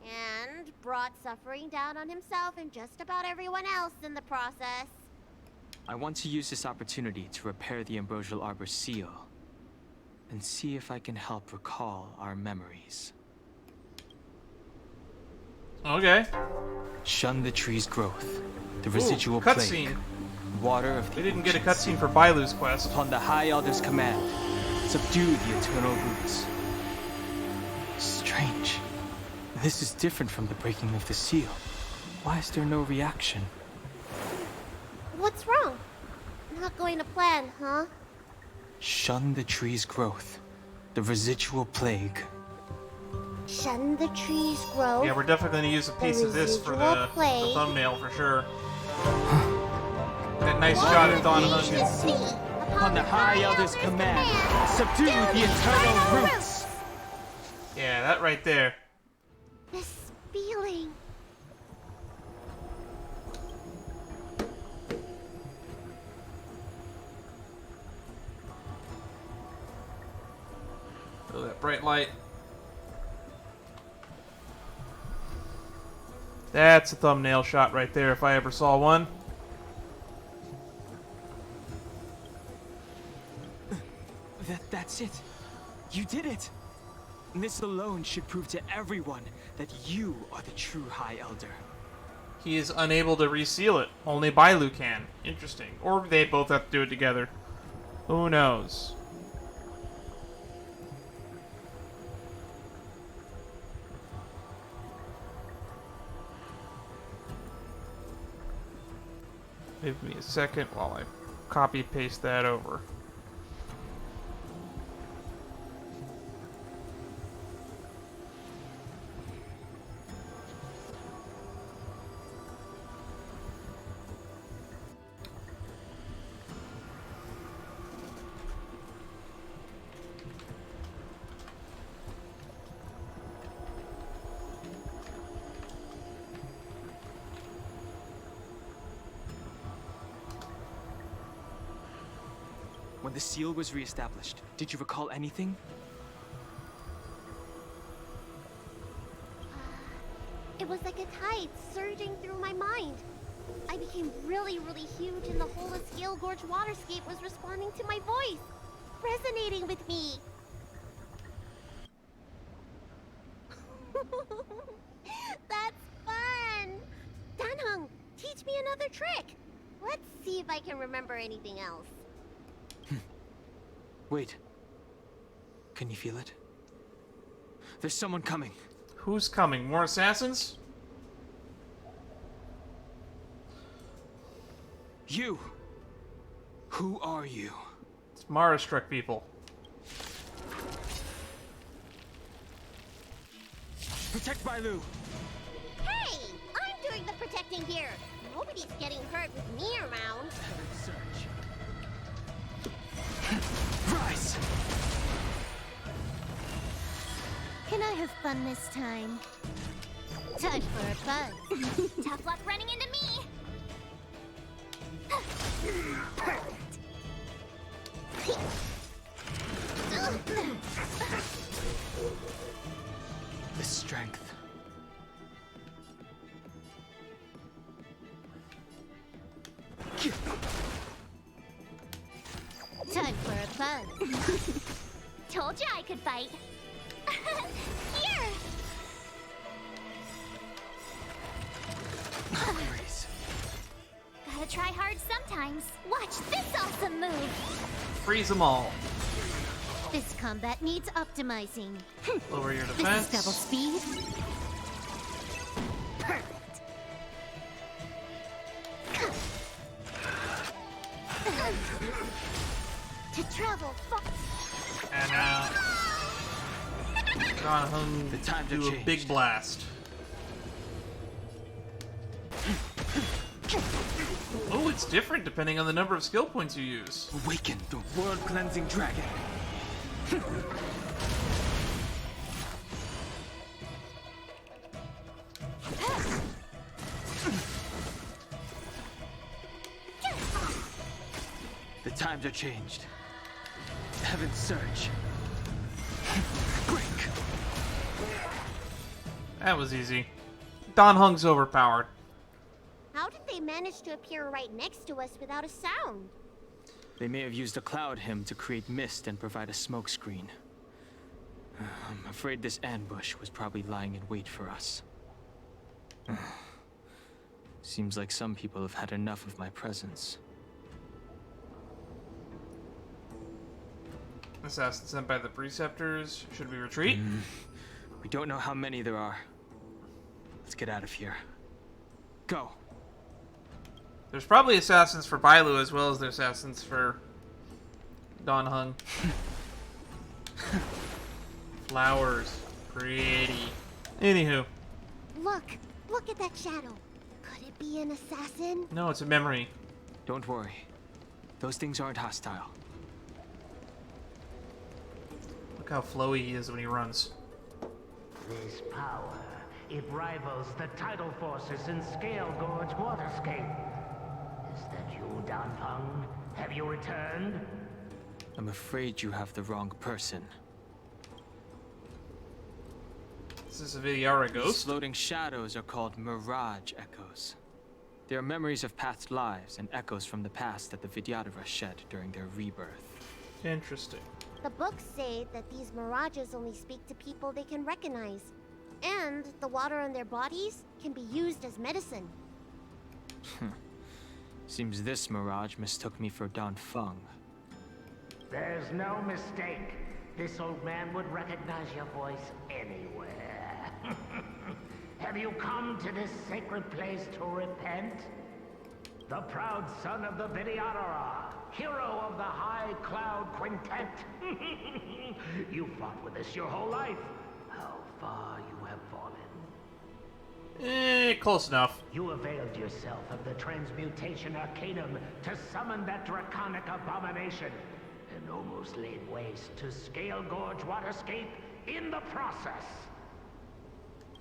And brought suffering down on himself and just about everyone else in the process. I want to use this opportunity to repair the Ambrosial Arbor seal, and see if I can help recall our memories. Okay. Shun the tree's growth, the residual plague, cutscene. Water of the They didn't get a ancient cutscene sea. for Bailu's quest. Upon the High Elder's command, subdue the eternal roots. Strange. This is different from the breaking of the seal. Why is there no reaction? What's wrong? Not going to plan, huh? Shun the tree's growth, the residual plague. Shun the tree's growth. Yeah, we're definitely going to use a piece of this for the thumbnail for sure. That nice shot of Don Hung. Upon the High Elder's command, subdue the eternal roots. Yeah, that right there. This feeling. Oh, that bright light. That's a thumbnail shot right there if I ever saw one. That's it. You did it. And this alone should prove to everyone that you are the true High Elder. He is unable to reseal it. Only Bailu can. Interesting. Or they both have to do it together. Who knows? Give me a second while I copy paste that over. When the seal was reestablished, did you recall anything? It was like a tide surging through my mind. I became really, really huge, and the whole of Scalegorge waterscape was responding to my voice, resonating with me. That's fun! Danheng, teach me another trick. Let's see if I can remember anything else. Wait. Can you feel it? There's someone coming. Who's coming? More assassins? You! Who are you? It's Mara-struck people. Protect Bailu! Hey! I'm doing the protecting here! Nobody's getting hurt with me around. Search. Rise! Can I have fun this time? Time for a buzz. Tough luck running into me. Perfect. The strength. Time for a buzz. Told you I could fight. Here. Freeze. Gotta try hard sometimes. Watch this awesome move. Freeze them all. This combat needs optimizing. Lower your This defense. is double speed. Perfect. To travel far. And now, Danheng The time to do a change. big blast. Oh, it's different depending on the number of skill points you use. Awaken the world-cleansing dragon. The times are changed. Heaven's surge. Break. That was easy. Danheng's overpowered. How did they manage to appear right next to us without a sound? They may have used a cloud hymn to create mist and provide a smoke screen. I'm afraid this ambush was probably lying in wait for us. Seems like some people have had enough of my presence. Assassin sent by the Preceptors. Should we retreat? We don't know how many there are. Let's get out of here. Go. There's probably assassins for Bailu as well as there's assassins for Danheng. Flowers. Pretty. Anywho. Look at that shadow. Could it be an assassin? No, it's a memory. Don't worry. Those things aren't hostile. Look how flowy he is when he runs. This power, it rivals the tidal forces in Scalegorge waterscape. Is that you, Danfeng? Have you returned? I'm afraid you have the wrong person. Is this a Vidyara These ghost? floating shadows are called mirage echoes. They are memories of past lives and echoes from the past that the Vidyadhara shed during their rebirth. Interesting. The books say that these mirages only speak to people they can recognize. And the water in their bodies can be used as medicine. Seems this mirage mistook me for Don Feng. There's no mistake. This old man would recognize your voice anywhere. Have you come to this sacred place to repent? The proud son of the Vidyadhara, hero of the High Cloud Quintet. You fought with us your whole life. How far you have fallen. Close enough. You availed yourself of the Transmutation Arcanum to summon that draconic abomination, and almost laid waste to Scalegorge Waterscape in the process.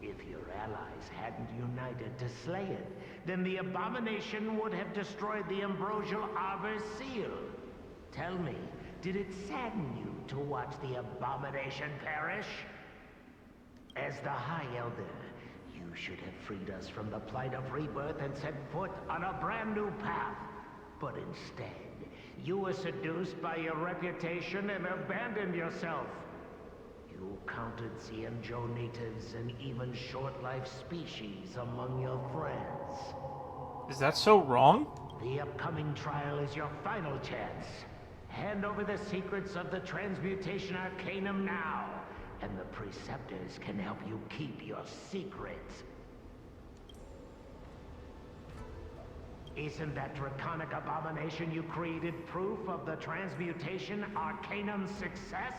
If your allies hadn't united to slay it, then the abomination would have destroyed the ambrosial arbor's seal. Tell me, did it sadden you to watch the abomination perish? As the High Elder, you should have freed us from the plight of rebirth and set foot on a brand new path. But instead, you were seduced by your reputation and abandoned yourself. You counted Xianzhou natives and even short-life species among your friends. Is that so wrong? The upcoming trial is your final chance. Hand over the secrets of the Transmutation Arcanum now, and the Preceptors can help you keep your secrets. Isn't that draconic abomination you created proof of the Transmutation Arcanum's success?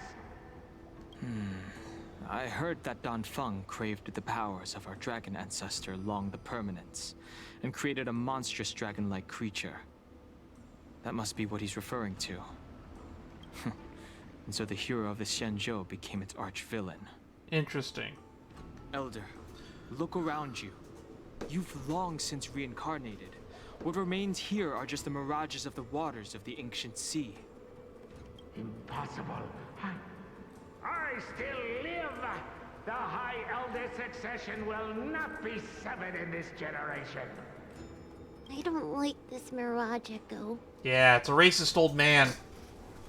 I heard that Don Feng craved the powers of our dragon ancestor Long the Permanence, and created a monstrous dragon-like creature. That must be what he's referring to. And so the hero of the Xianzhou became its arch-villain. Interesting. Elder, look around you. You've long since reincarnated. What remains here are just the mirages of the waters of the ancient sea. Impossible. I still live! The High Elder succession will not be severed in this generation. I don't like this mirage echo. Yeah, it's a racist old man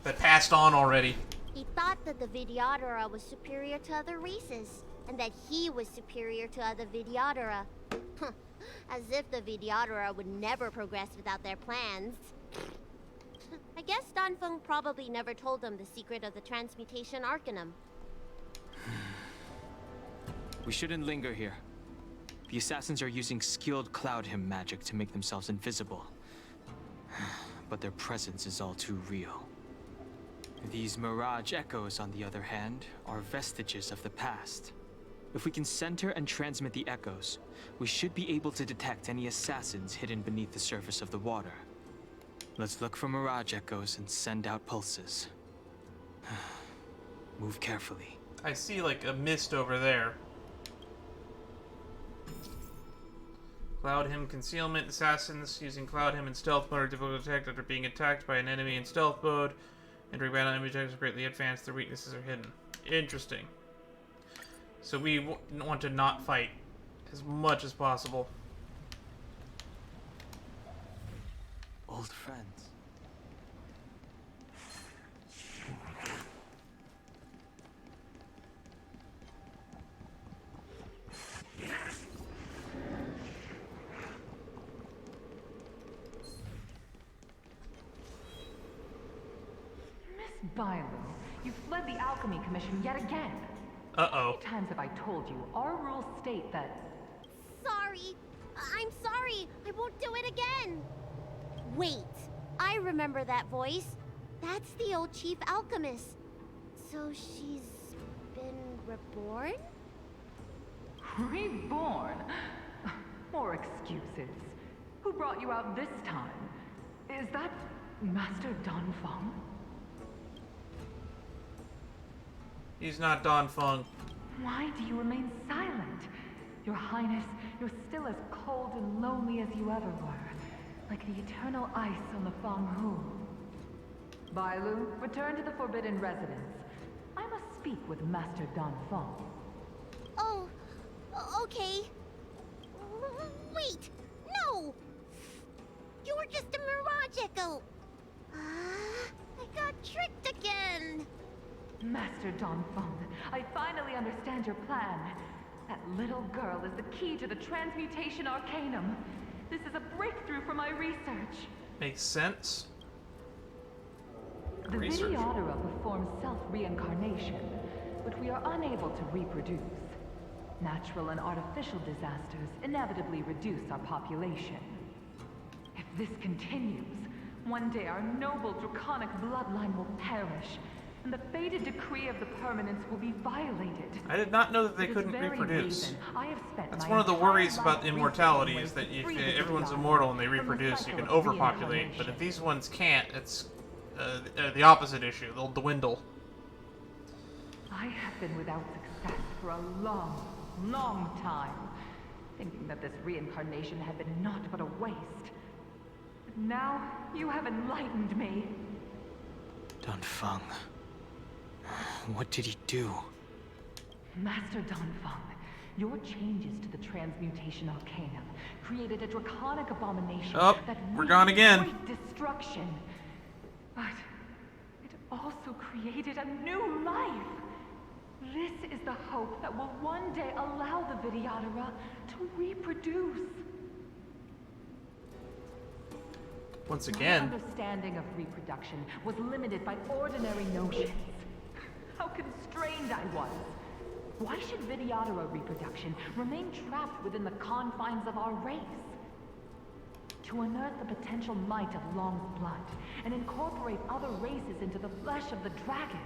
that passed on already. He thought that the Vidyadhara was superior to other races, and that he was superior to other Vidyadhara. As if the Vidyadhara would never progress without their plans. I guess Don Feng probably never told them the secret of the Transmutation Arcanum. We shouldn't linger here. The assassins are using skilled cloud hymn magic to make themselves invisible. But their presence is all too real. These mirage echoes, on the other hand, are vestiges of the past. If we can center and transmit the echoes, we should be able to detect any assassins hidden beneath the surface of the water. Let's look for mirage echoes and send out pulses. Move carefully. I see like a mist over there. Cloud Hymn concealment. Assassins using Cloud Hymn in stealth mode are difficult to detect after being attacked by an enemy in stealth mode. Entering battle, enemy objectives are greatly advanced. Their weaknesses are hidden. Interesting. So we want to not fight as much as possible. Old friends. Miss Bailu, you fled the Alchemy Commission yet again. Uh-oh. How many times have I told you our rules state that... Sorry. I'm sorry. I won't do it again. Wait. I remember that voice. That's the old chief alchemist. So she's been reborn? Reborn? More excuses. Who brought you out this time? Is that Master Don Feng? He's not Don Feng. Why do you remain silent? Your Highness, you're still as cold and lonely as you ever were. Like the eternal ice on the Fanghu. Bailu, return to the Forbidden Residence. I must speak with Master Don Feng. Oh, okay. Wait, no! You were just a mirage echo. I got tricked again. Master Donfeng, I finally understand your plan. That little girl is the key to the transmutation arcanum. This is a breakthrough for my research. Makes sense. The Vidyadhara performs self-reincarnation, but we are unable to reproduce. Natural and artificial disasters inevitably reduce our population. If this continues, one day our noble draconic bloodline will perish, and the fated decree of the permanence will be violated. I did not know that they couldn't reproduce. That's one of the worries about immortality, is that if everyone's immortal and they reproduce, you can overpopulate. But if these ones can't, it's the opposite issue. They'll dwindle. I have been without success for a long, long time, thinking that this reincarnation had been naught but a waste. But now, you have enlightened me. Donfeng. What did he do? Master Donfeng, your changes to the transmutation arcanum created a draconic abomination that we're gone again. Great destruction. But it also created a new life. This is the hope that will one day allow the Vidyadhara to reproduce. Once again. My understanding of reproduction was limited by ordinary notions. How constrained I was. Why should Vidyadhara reproduction remain trapped within the confines of our race? To unearth the potential might of Long's blood and incorporate other races into the flesh of the dragon,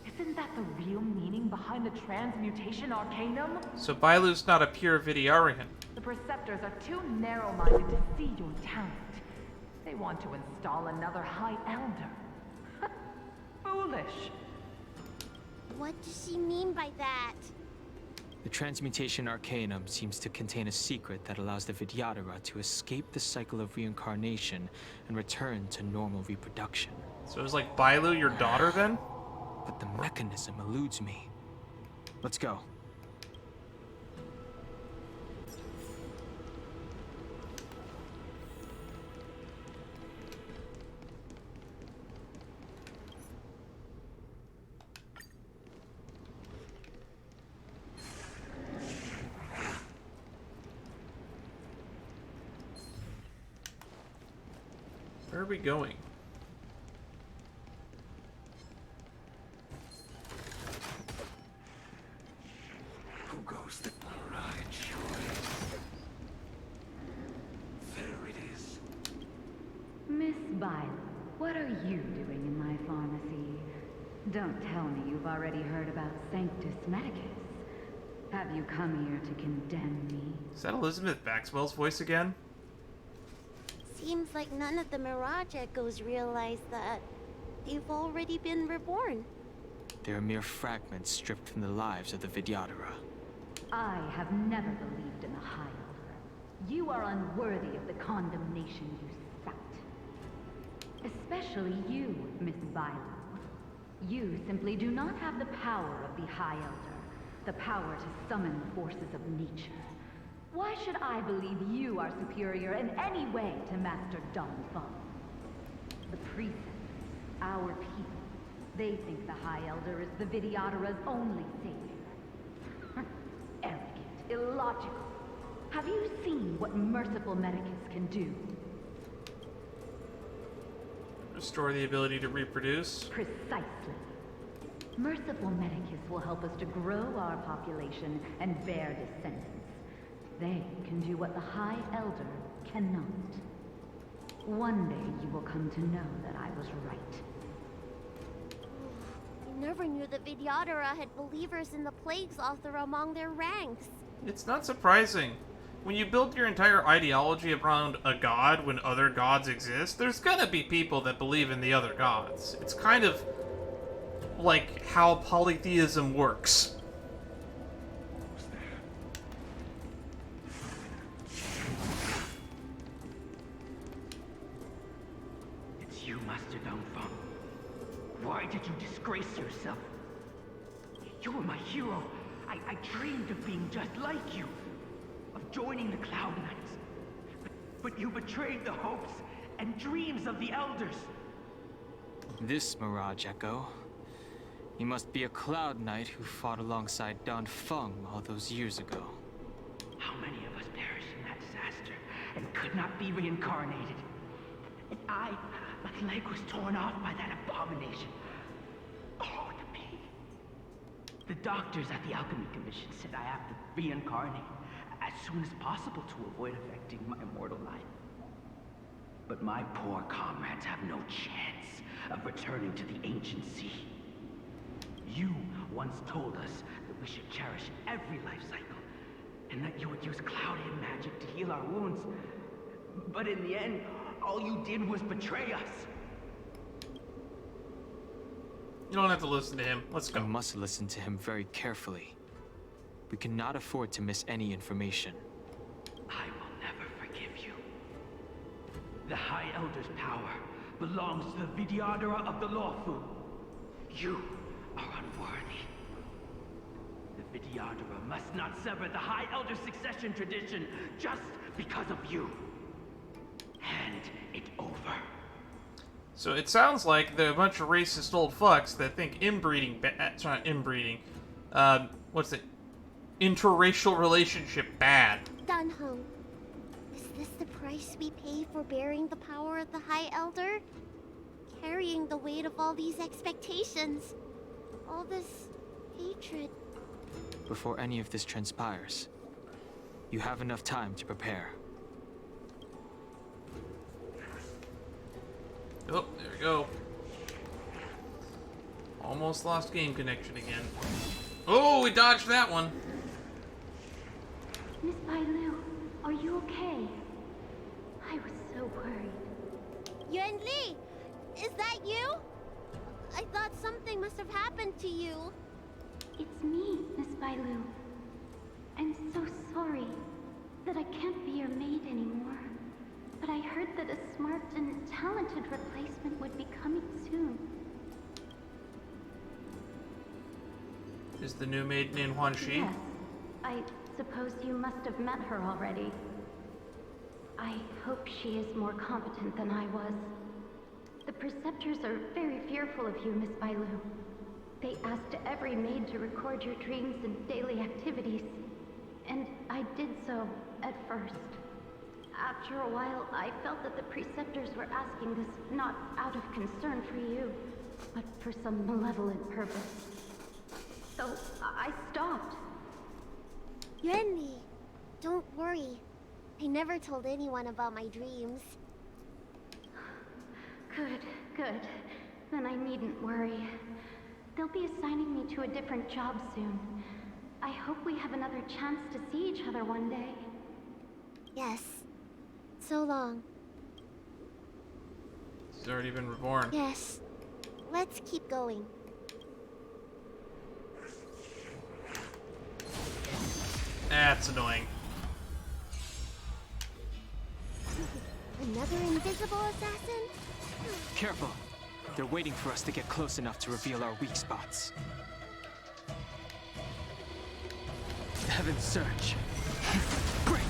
isn't that the real meaning behind the transmutation arcanum? So Bailu's not a pure Vidyarian. The Preceptors are too narrow-minded to see your talent. They want to install another High Elder. Foolish. What does she mean by that? The transmutation arcanum seems to contain a secret that allows the Vidyadhara to escape the cycle of reincarnation and return to normal reproduction. So it was like Bailu, your daughter, then? But the mechanism eludes me. Let's go. Where are we going? Who goes the right choice? There it is. Miss Bailu, what are you doing in my pharmacy? Don't tell me you've already heard about Sanctus Medicus. Have you come here to condemn me? Is that Elizabeth Baxwell's voice again? Seems like none of the Mirage Echoes realize that. They've already been reborn. They are mere fragments stripped from the lives of the Vidyadhara. I have never believed in the High Elder. You are unworthy of the condemnation you spout. Especially you, Miss Bailu. You simply do not have the power of the High Elder, the power to summon the forces of nature. Why should I believe you are superior in any way to Master Donfeng? The Preceptors, our people, they think the High Elder is the Vidyadhara's only savior. Arrogant, illogical. Have you seen what merciful Medicus can do? Restore the ability to reproduce? Precisely. Merciful Medicus will help us to grow our population and bear descendants. They can do what the High Elder cannot. One day you will come to know that I was right. I never knew the Vidyadhara had believers in the Plagues Author among their ranks. It's not surprising. When you build your entire ideology around a god when other gods exist, there's gonna be people that believe in the other gods. It's kind of like how polytheism works. It's you, Master Donfeng. Why did you disgrace yourself? You were my hero. I dreamed of being just like you. Of joining the Cloud Knights. But you betrayed the hopes and dreams of the Elders. This Mirage Echo, He must be a Cloud Knight who fought alongside Don Feng all those years ago. How many of us perished in that disaster and could not be reincarnated? And my leg was torn off by that abomination. Oh, the pain. The doctors at the Alchemy Commission said I have to reincarnate as soon as possible to avoid affecting my immortal life. But my poor comrades have no chance of returning to the ancient sea. You once told us that we should cherish every life cycle, and that you would use cloudy magic to heal our wounds. But in the end, all you did was betray us. You don't have to listen to him. Let's go. I must listen to him very carefully. We cannot afford to miss any information. I will never forgive you. The High Elder's power belongs to the Vidyadhara of the Lawfu. You are unworthy. The Vidyadhara must not sever the High Elder's succession tradition just because of you. Hand it over. So it sounds like they're a bunch of racist old fucks that think inbreeding, it's not inbreeding, what's it? Interracial relationship bad. Don Heng, is this the price we pay for bearing the power of the High Elder? Carrying the weight of all these expectations. All this hatred. Before any of this transpires, you have enough time to prepare. Oh, there we go. Almost lost game connection again. Oh, we dodged that one. Miss Bailu, are you okay? I was so worried. Yuan Li, is that you? I thought something must have happened to you. It's me, Miss Bailu. I'm so sorry that I can't be your maid anymore. But I heard that a smart and talented replacement would be coming soon. Is the new maid named Huan Shi? Yes. I suppose you must have met her already. I hope she is more competent than I was. The preceptors are very fearful of you, Miss Bailu. They asked every maid to record your dreams and daily activities. And I did so at first. After a while, I felt that the preceptors were asking this not out of concern for you, but for some malevolent purpose. So I stopped. Yuan Li, don't worry. I never told anyone about my dreams. Good, good. Then I needn't worry. They'll be assigning me to a different job soon. I hope we have another chance to see each other one day. Yes. So long. She's already been reborn. Yes. Let's keep going. That's annoying. Another invisible assassin? Careful. They're waiting for us to get close enough to reveal our weak spots. Heaven's Surge. Break!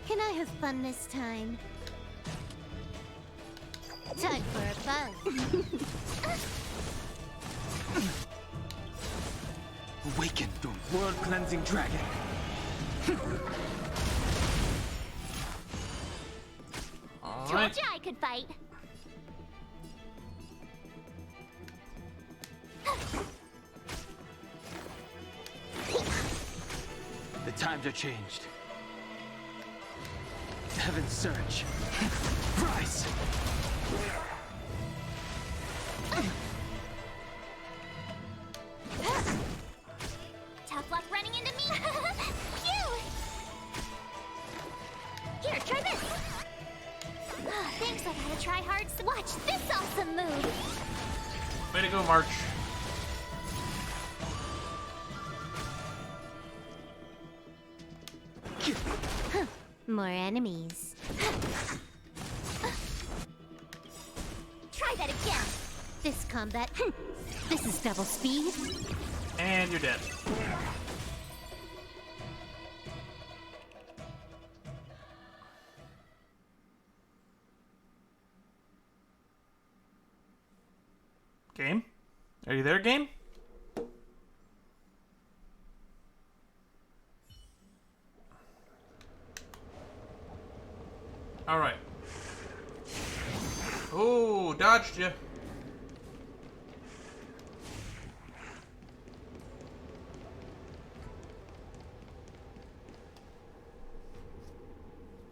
Can I have fun this time? Time for a fun. Awaken the world-cleansing dragon. Told you I could fight. The times are changed. Heaven's Surge. Rise! Tough luck running into me. Phew! Here, try this. Thanks, I gotta try hard. Watch this awesome move. Way to go, March. More enemies. Try that again. This combat. This is double speed. And you're dead. Game? Are you there, game? Alright. Oh, dodged you.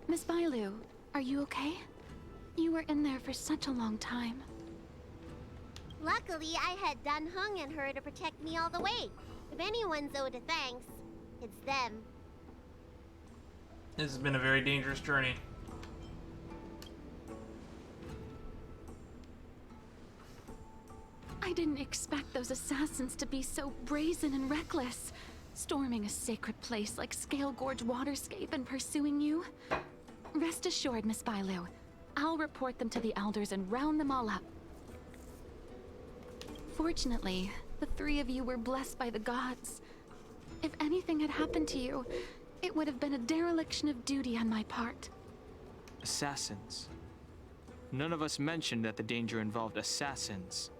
Miss Bailu, are you okay? You were in there for such a long time. Luckily, I had Dan Heng and her to protect me all the way. If anyone's owed a thanks, it's them. This has been a very dangerous journey. I didn't expect those assassins to be so brazen and reckless, storming a sacred place like Scalegorge Waterscape and pursuing you. Rest assured, Miss Bailu, I'll report them to the elders and round them all up. Fortunately, the three of you were blessed by the gods. If anything had happened to you, it would have been a dereliction of duty on my part. Assassins? None of us mentioned that the danger involved assassins.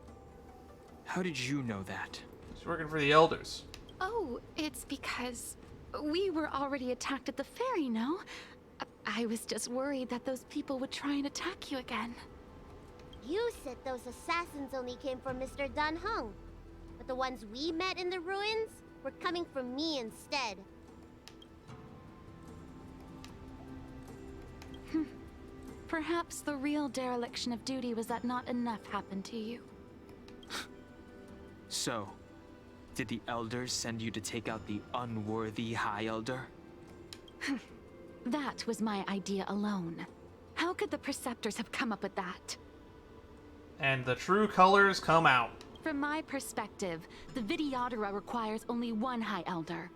How did you know that? He's working for the elders. Oh, it's because we were already attacked at the ferry, no? I was just worried that those people would try and attack you again. You said those assassins only came from Mr. Dan Heng, but the ones we met in the ruins were coming from me instead. Perhaps the real dereliction of duty was that not enough happened to you. So, did the elders send you to take out the unworthy High Elder? That was my idea alone. How could the Preceptors have come up with that? And the true colors come out. From my perspective, the Vidyadhara requires only one High Elder.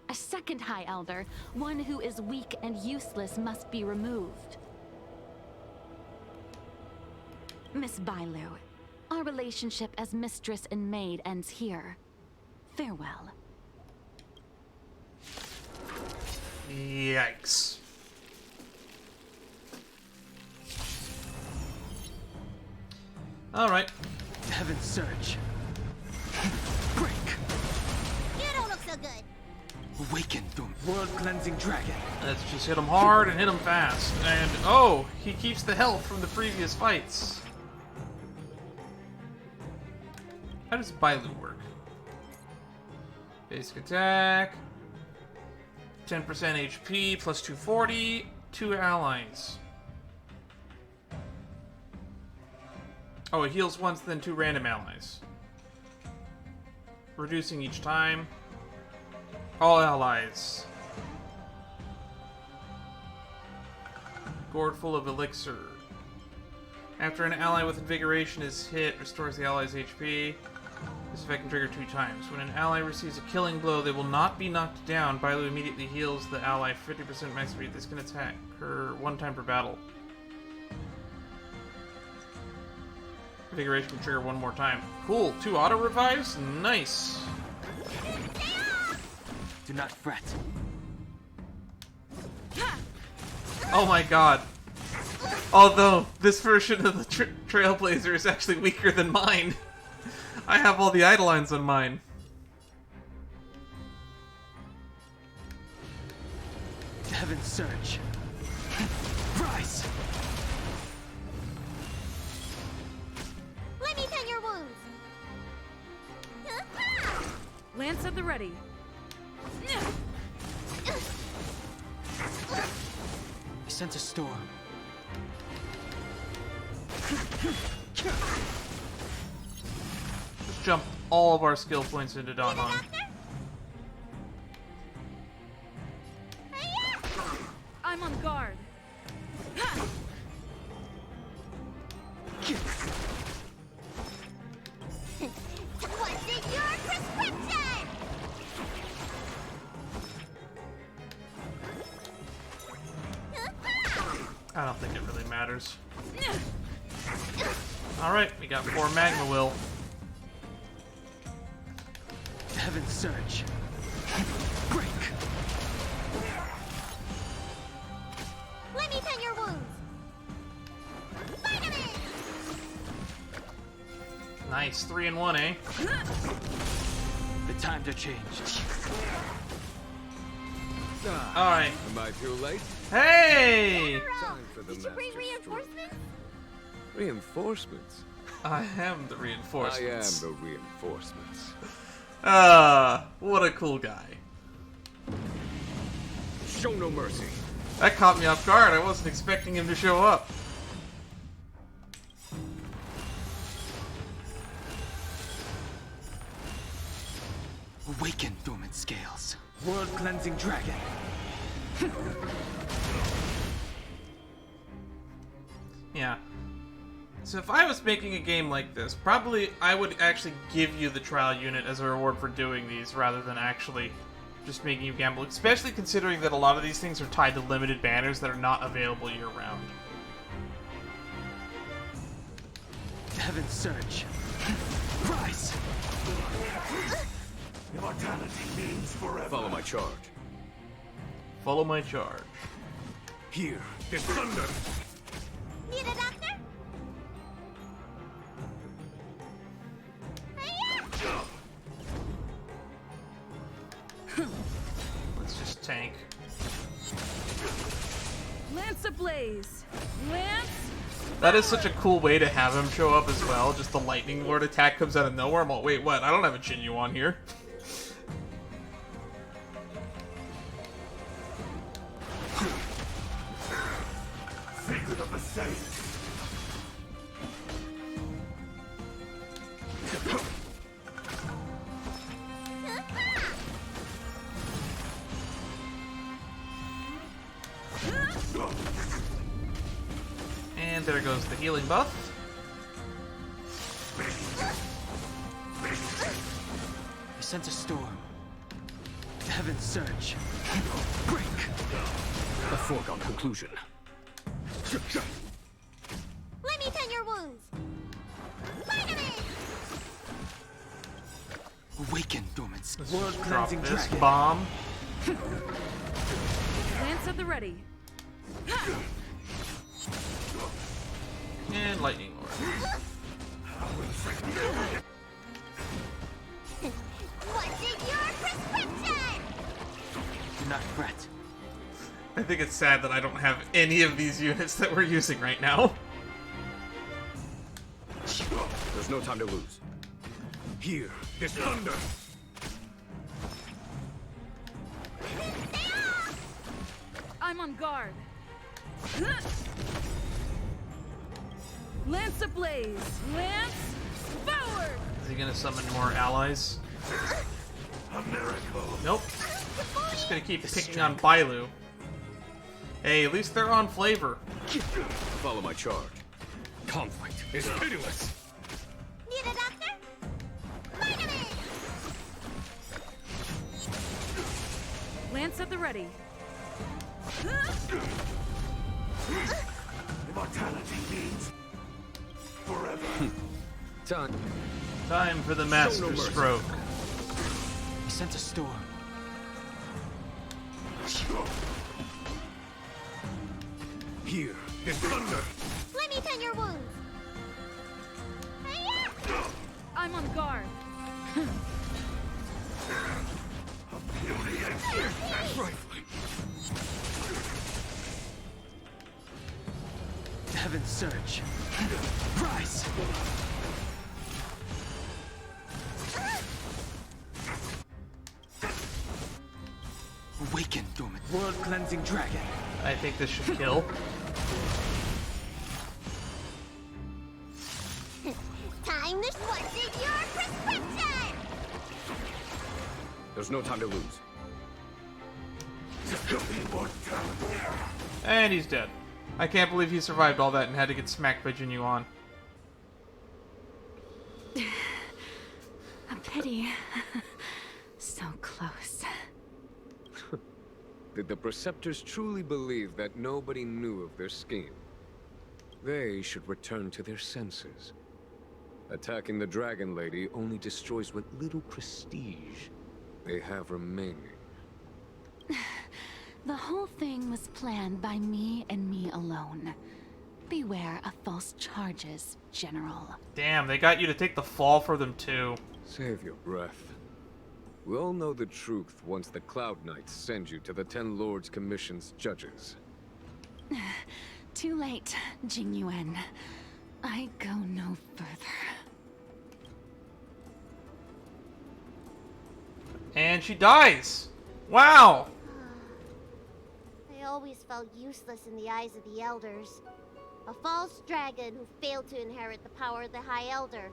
A second High Elder, one who is weak and useless, must be removed. Miss Bailu, our relationship as mistress and maid ends here. Farewell. Yikes. Alright. Heaven's Surge. You don't look so good. Awaken the world-cleansing dragon. Let's just hit him hard and hit him fast. And, oh, he keeps the health from the previous fights. How does Bailu work? Basic attack. 10% HP, plus 240. 2 allies. Oh, it heals once, then 2 random allies. Reducing each time. All allies. Gourd full of elixir. After an ally with invigoration is hit, restores the ally's HP. This effect can trigger 2 times. When an ally receives a killing blow, they will not be knocked down. Bailu immediately heals the ally 50% max speed. This can attack her 1 time per battle. Invigoration can trigger 1 more time. Cool. 2 auto revives? Nice. Do not fret. Oh my god. Although, this version of the Trailblazer is actually weaker than mine. I have all the Eidolons on mine. Heaven's Surge. Rise! Let me tend your wounds. Lance at the ready. I sense a storm. Just jump all of our skill points into Dan Heng. I'm on guard. What's in your prescription? I don't think it really matters. Alright, we got 4 Magma Will. Heaven's Surge. Break! Let me tend your wounds. Vitamin! Nice, 3 and 1, eh? The times are changed. Alright. Am I too late? Hey! Time for the Did you bring master reinforcements? stroke. Reinforcements? I am the reinforcements. I am the reinforcements. What a cool guy. Show no mercy. That caught me off guard. I wasn't expecting him to show up. Awaken, dormant scales. World-cleansing dragon. Yeah. So if I was making a game like this, probably I would actually give you the trial unit as a reward for doing these, rather than actually just making you gamble. Especially considering that a lot of these things are tied to limited banners that are not available year-round. Heaven's surge. Rise! Immortality means forever. Follow my charge. Follow my charge. Here, is thunder. Need a doctor? Let's just tank. Lance ablaze! Lance! That is such a cool way to have him show up as well. Just the lightning lord attack comes out of nowhere. I'm all, wait, what? I don't have a Jinyu on here. Secret of the saints. And there goes the healing buff. I sense a storm. Heaven's surge. Break! A foregone conclusion. Let me tend your wounds. Vitamin! Awaken, dormant scales. Drop World-cleansing this dragon. bomb. Lance at the ready. And lightning lord. What's in your prescription? Do not fret. I think it's sad that I don't have any of these units that we're using right now. There's no time to lose. Here, is thunder. I'm on guard. Lance ablaze! Lance forward! Is he gonna summon more allies? A miracle. Nope. Just gonna keep picking on Bailu. Hey, at least they're on flavor. Follow my charge. Conflict is pitiless. Need a doctor? Vitamin! Lance at the ready. Immortality means forever. Time for the master mercy. stroke. I sense a storm. Here, is thunder. Let me tend your wounds. I'm on guard. Heaven's surge. Rise! Awaken, dormant. World-cleansing dragon. I think this should kill. Time to what's in your prescription? There's no time to lose. And he's dead. I can't believe he survived all that and had to get smacked by Jinyu on. A pity. So close. Did the Preceptors truly believe that nobody knew of their scheme? They should return to their senses. Attacking the Dragon Lady only destroys what little prestige they have remaining. The whole thing was planned by me and me alone. Beware of false charges, General. Damn, they got you to take the fall for them too. Save your breath. We all know the truth once the Cloud Knights send you to the 10 Lords Commission's judges. Too late, Jing Yuan. I go no further. And she dies! Wow! I always felt useless in the eyes of the Elders. A false dragon who failed to inherit the power of the High Elder.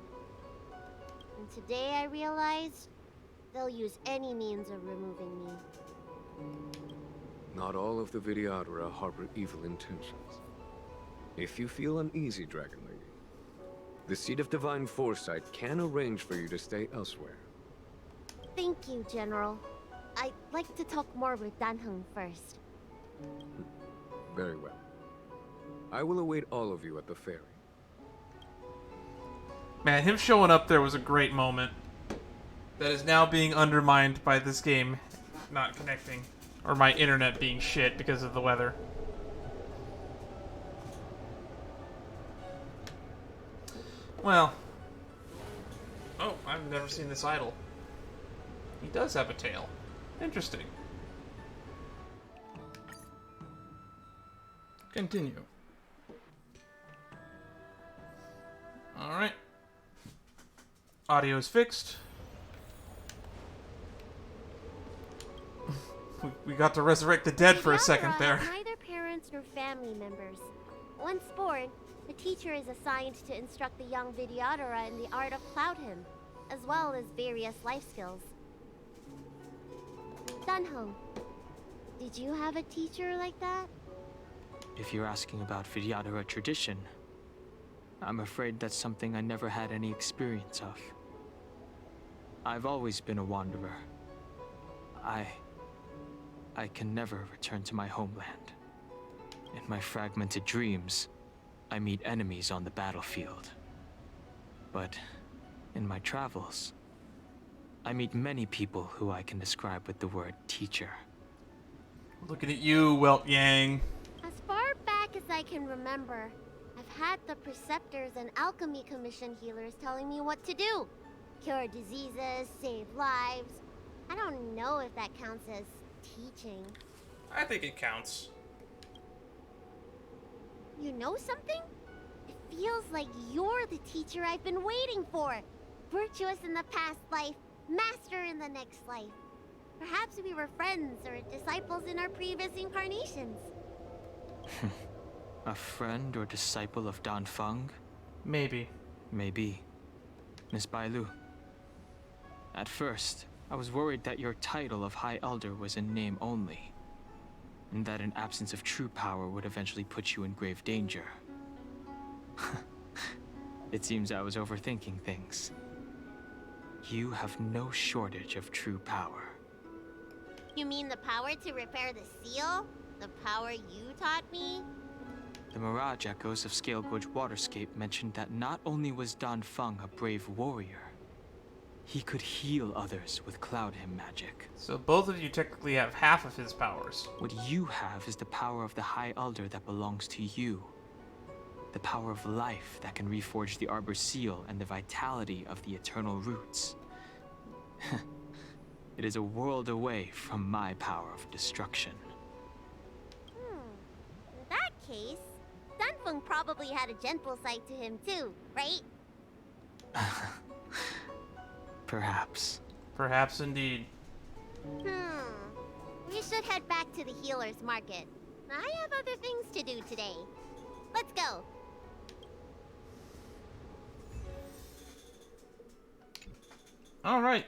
And today I realized they'll use any means of removing me. Not all of the Vidyadhara harbor evil intentions. If you feel uneasy, Dragon Lady, the Seat of Divine Foresight can arrange for you to stay elsewhere. Thank you, General. I'd like to talk more with Dan Heng first. Very well. I will await all of you at the ferry. Man, him showing up there was a great moment. That is now being undermined by this game not connecting. Or my internet being shit because of the weather. Well. Oh, I've never seen this idol. He does have a tail. Interesting. Continue. Alright. Audio is fixed. We got to resurrect the dead for a second there. Neither parents nor family members. Once born, the teacher is assigned to instruct the young Vidyadhara in the art of Cloud Hymn, as well as various life skills. Dunhong, did you have a teacher like that? If you're asking about Vidyadhara tradition, I'm afraid that's something I never had any experience of. I've always been a wanderer. I can never return to my homeland. In my fragmented dreams, I meet enemies on the battlefield. But in my travels, I meet many people who I can describe with the word teacher. Looking at you, Welt Yang. As far back as I can remember, I've had the Preceptors and Alchemy Commission healers telling me what to do. Cure diseases, save lives. I don't know if that counts as teaching. I think it counts. You know something? It feels like you're the teacher I've been waiting for. Virtuous in the past life, master in the next life. Perhaps we were friends or disciples in our previous incarnations. A friend or disciple of Dan Feng? Maybe. Maybe. Miss Bailu. At first, I was worried that your title of High Elder was in name only, and that an absence of true power would eventually put you in grave danger. It seems I was overthinking things. You have no shortage of true power. You mean the power to repair the seal? The power you taught me? The Mirage Echoes of Scalegorge Waterscape mentioned that not only was Dan Feng a brave warrior, he could heal others with Cloud Hymn magic. So both of you technically have half of his powers. What you have is the power of the High Elder that belongs to you. The power of life that can reforge the Arbor Seal and the vitality of the eternal roots. It is a world away from my power of destruction. In that case, Danfeng probably had a gentle side to him too, right? Perhaps. Perhaps indeed. We should head back to the healer's market. I have other things to do today. Let's go. Alright.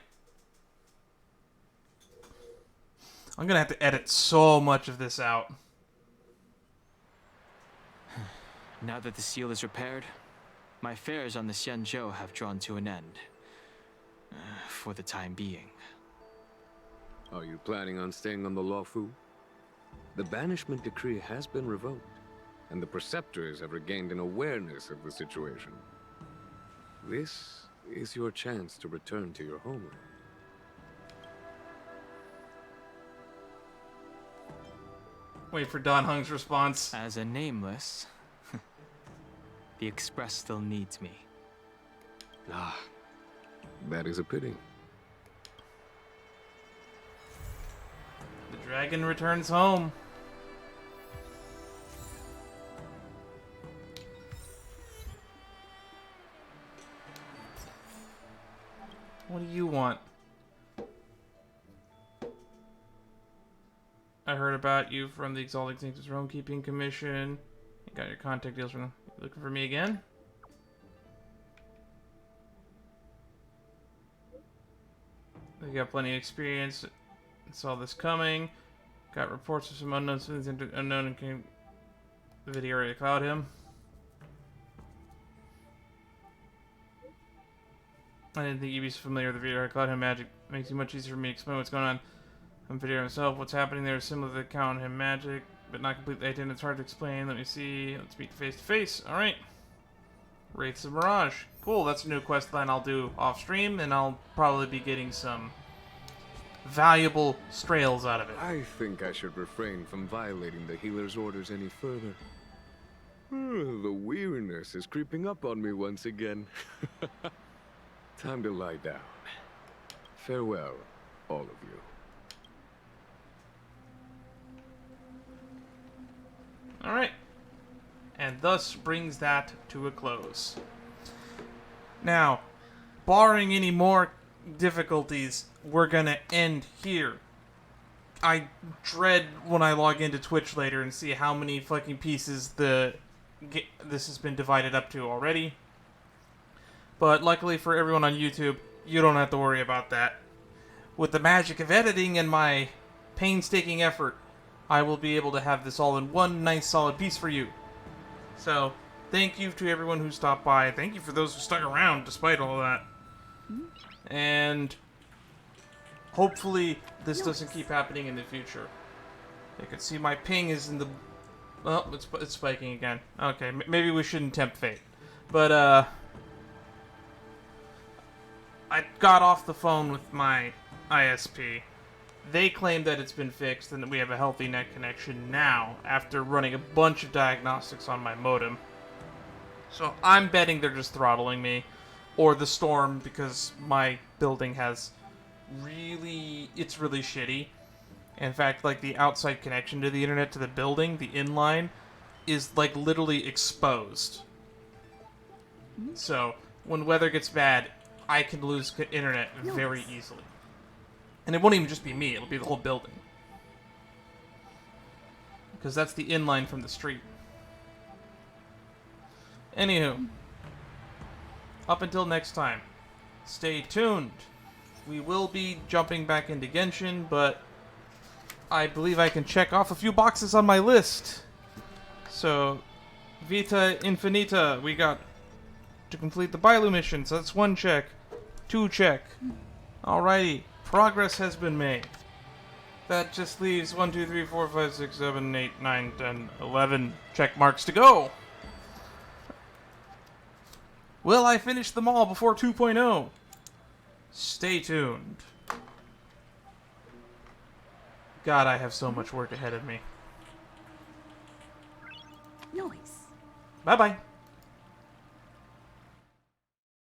I'm gonna have to edit so much of this out. Now that the seal is repaired, my affairs on the Xianzhou have drawn to an end. For the time being. Are you planning on staying on the Luofu? The banishment decree has been revoked, and the Preceptors have regained an awareness of the situation. This is your chance to return to your homeland. Wait for Don Hung's response. As a nameless, The Express still needs me. Ah, that is a pity. The dragon returns home. What do you want? I heard about you from the Exalted Sanctus Realm Keeping Commission. You got your contact deals from... Looking for me again? We got plenty of experience. Saw this coming. Got reports of some unknown civilians unknown and came the video area cloud him. I didn't think you'd be so familiar with the video area cloud him magic. Makes it much easier for me to explain what's going on. I'm video myself. What's happening there is similar to the count him magic, but not completely identical. It's hard to explain. Let me see. Let's meet face to face. Alright. Wraiths of Mirage. Cool, that's a new quest line I'll do off stream, and I'll probably be getting some valuable strails out of it. I think I should refrain from violating the healer's orders any further. The weariness is creeping up on me once again. Time to lie down. Farewell, all of you. Alright. And thus brings that to a close. Now, barring any more difficulties, we're gonna end here. I dread when I log into Twitch later and see how many fucking pieces this has been divided up to already. But luckily for everyone on YouTube, you don't have to worry about that. With the magic of editing and my painstaking effort, I will be able to have this all in one nice solid piece for you. So, thank you to everyone who stopped by. Thank you for those who stuck around despite all that. And hopefully this doesn't keep happening in the future. You can see my ping is in the... Well, it's spiking again. Okay, maybe we shouldn't tempt fate. But, I got off the phone with my ISP. They claim that it's been fixed and that we have a healthy net connection now after running a bunch of diagnostics on my modem. So I'm betting they're just throttling me. Or the storm, because my building has it's really shitty. In fact, like the outside connection to the internet to the building, the inline, is like literally exposed. So when weather gets bad, I can lose internet very easily. And it won't even just be me, it'll be the whole building. Because that's the inline from the street. Anywho. Up until next time. Stay tuned. We will be jumping back into Genshin, but I believe I can check off a few boxes on my list. So, Vita Infinita, we got to complete the Bailu mission, so that's 1 check. 2 check. Alrighty. Progress has been made. That just leaves 1, 2, 3, 4, 5, 6, 7, 8, 9, 10, 11 check marks to go. Will I finish them all before 2.0? Stay tuned. God, I have so much work ahead of me. Nice. Bye-bye.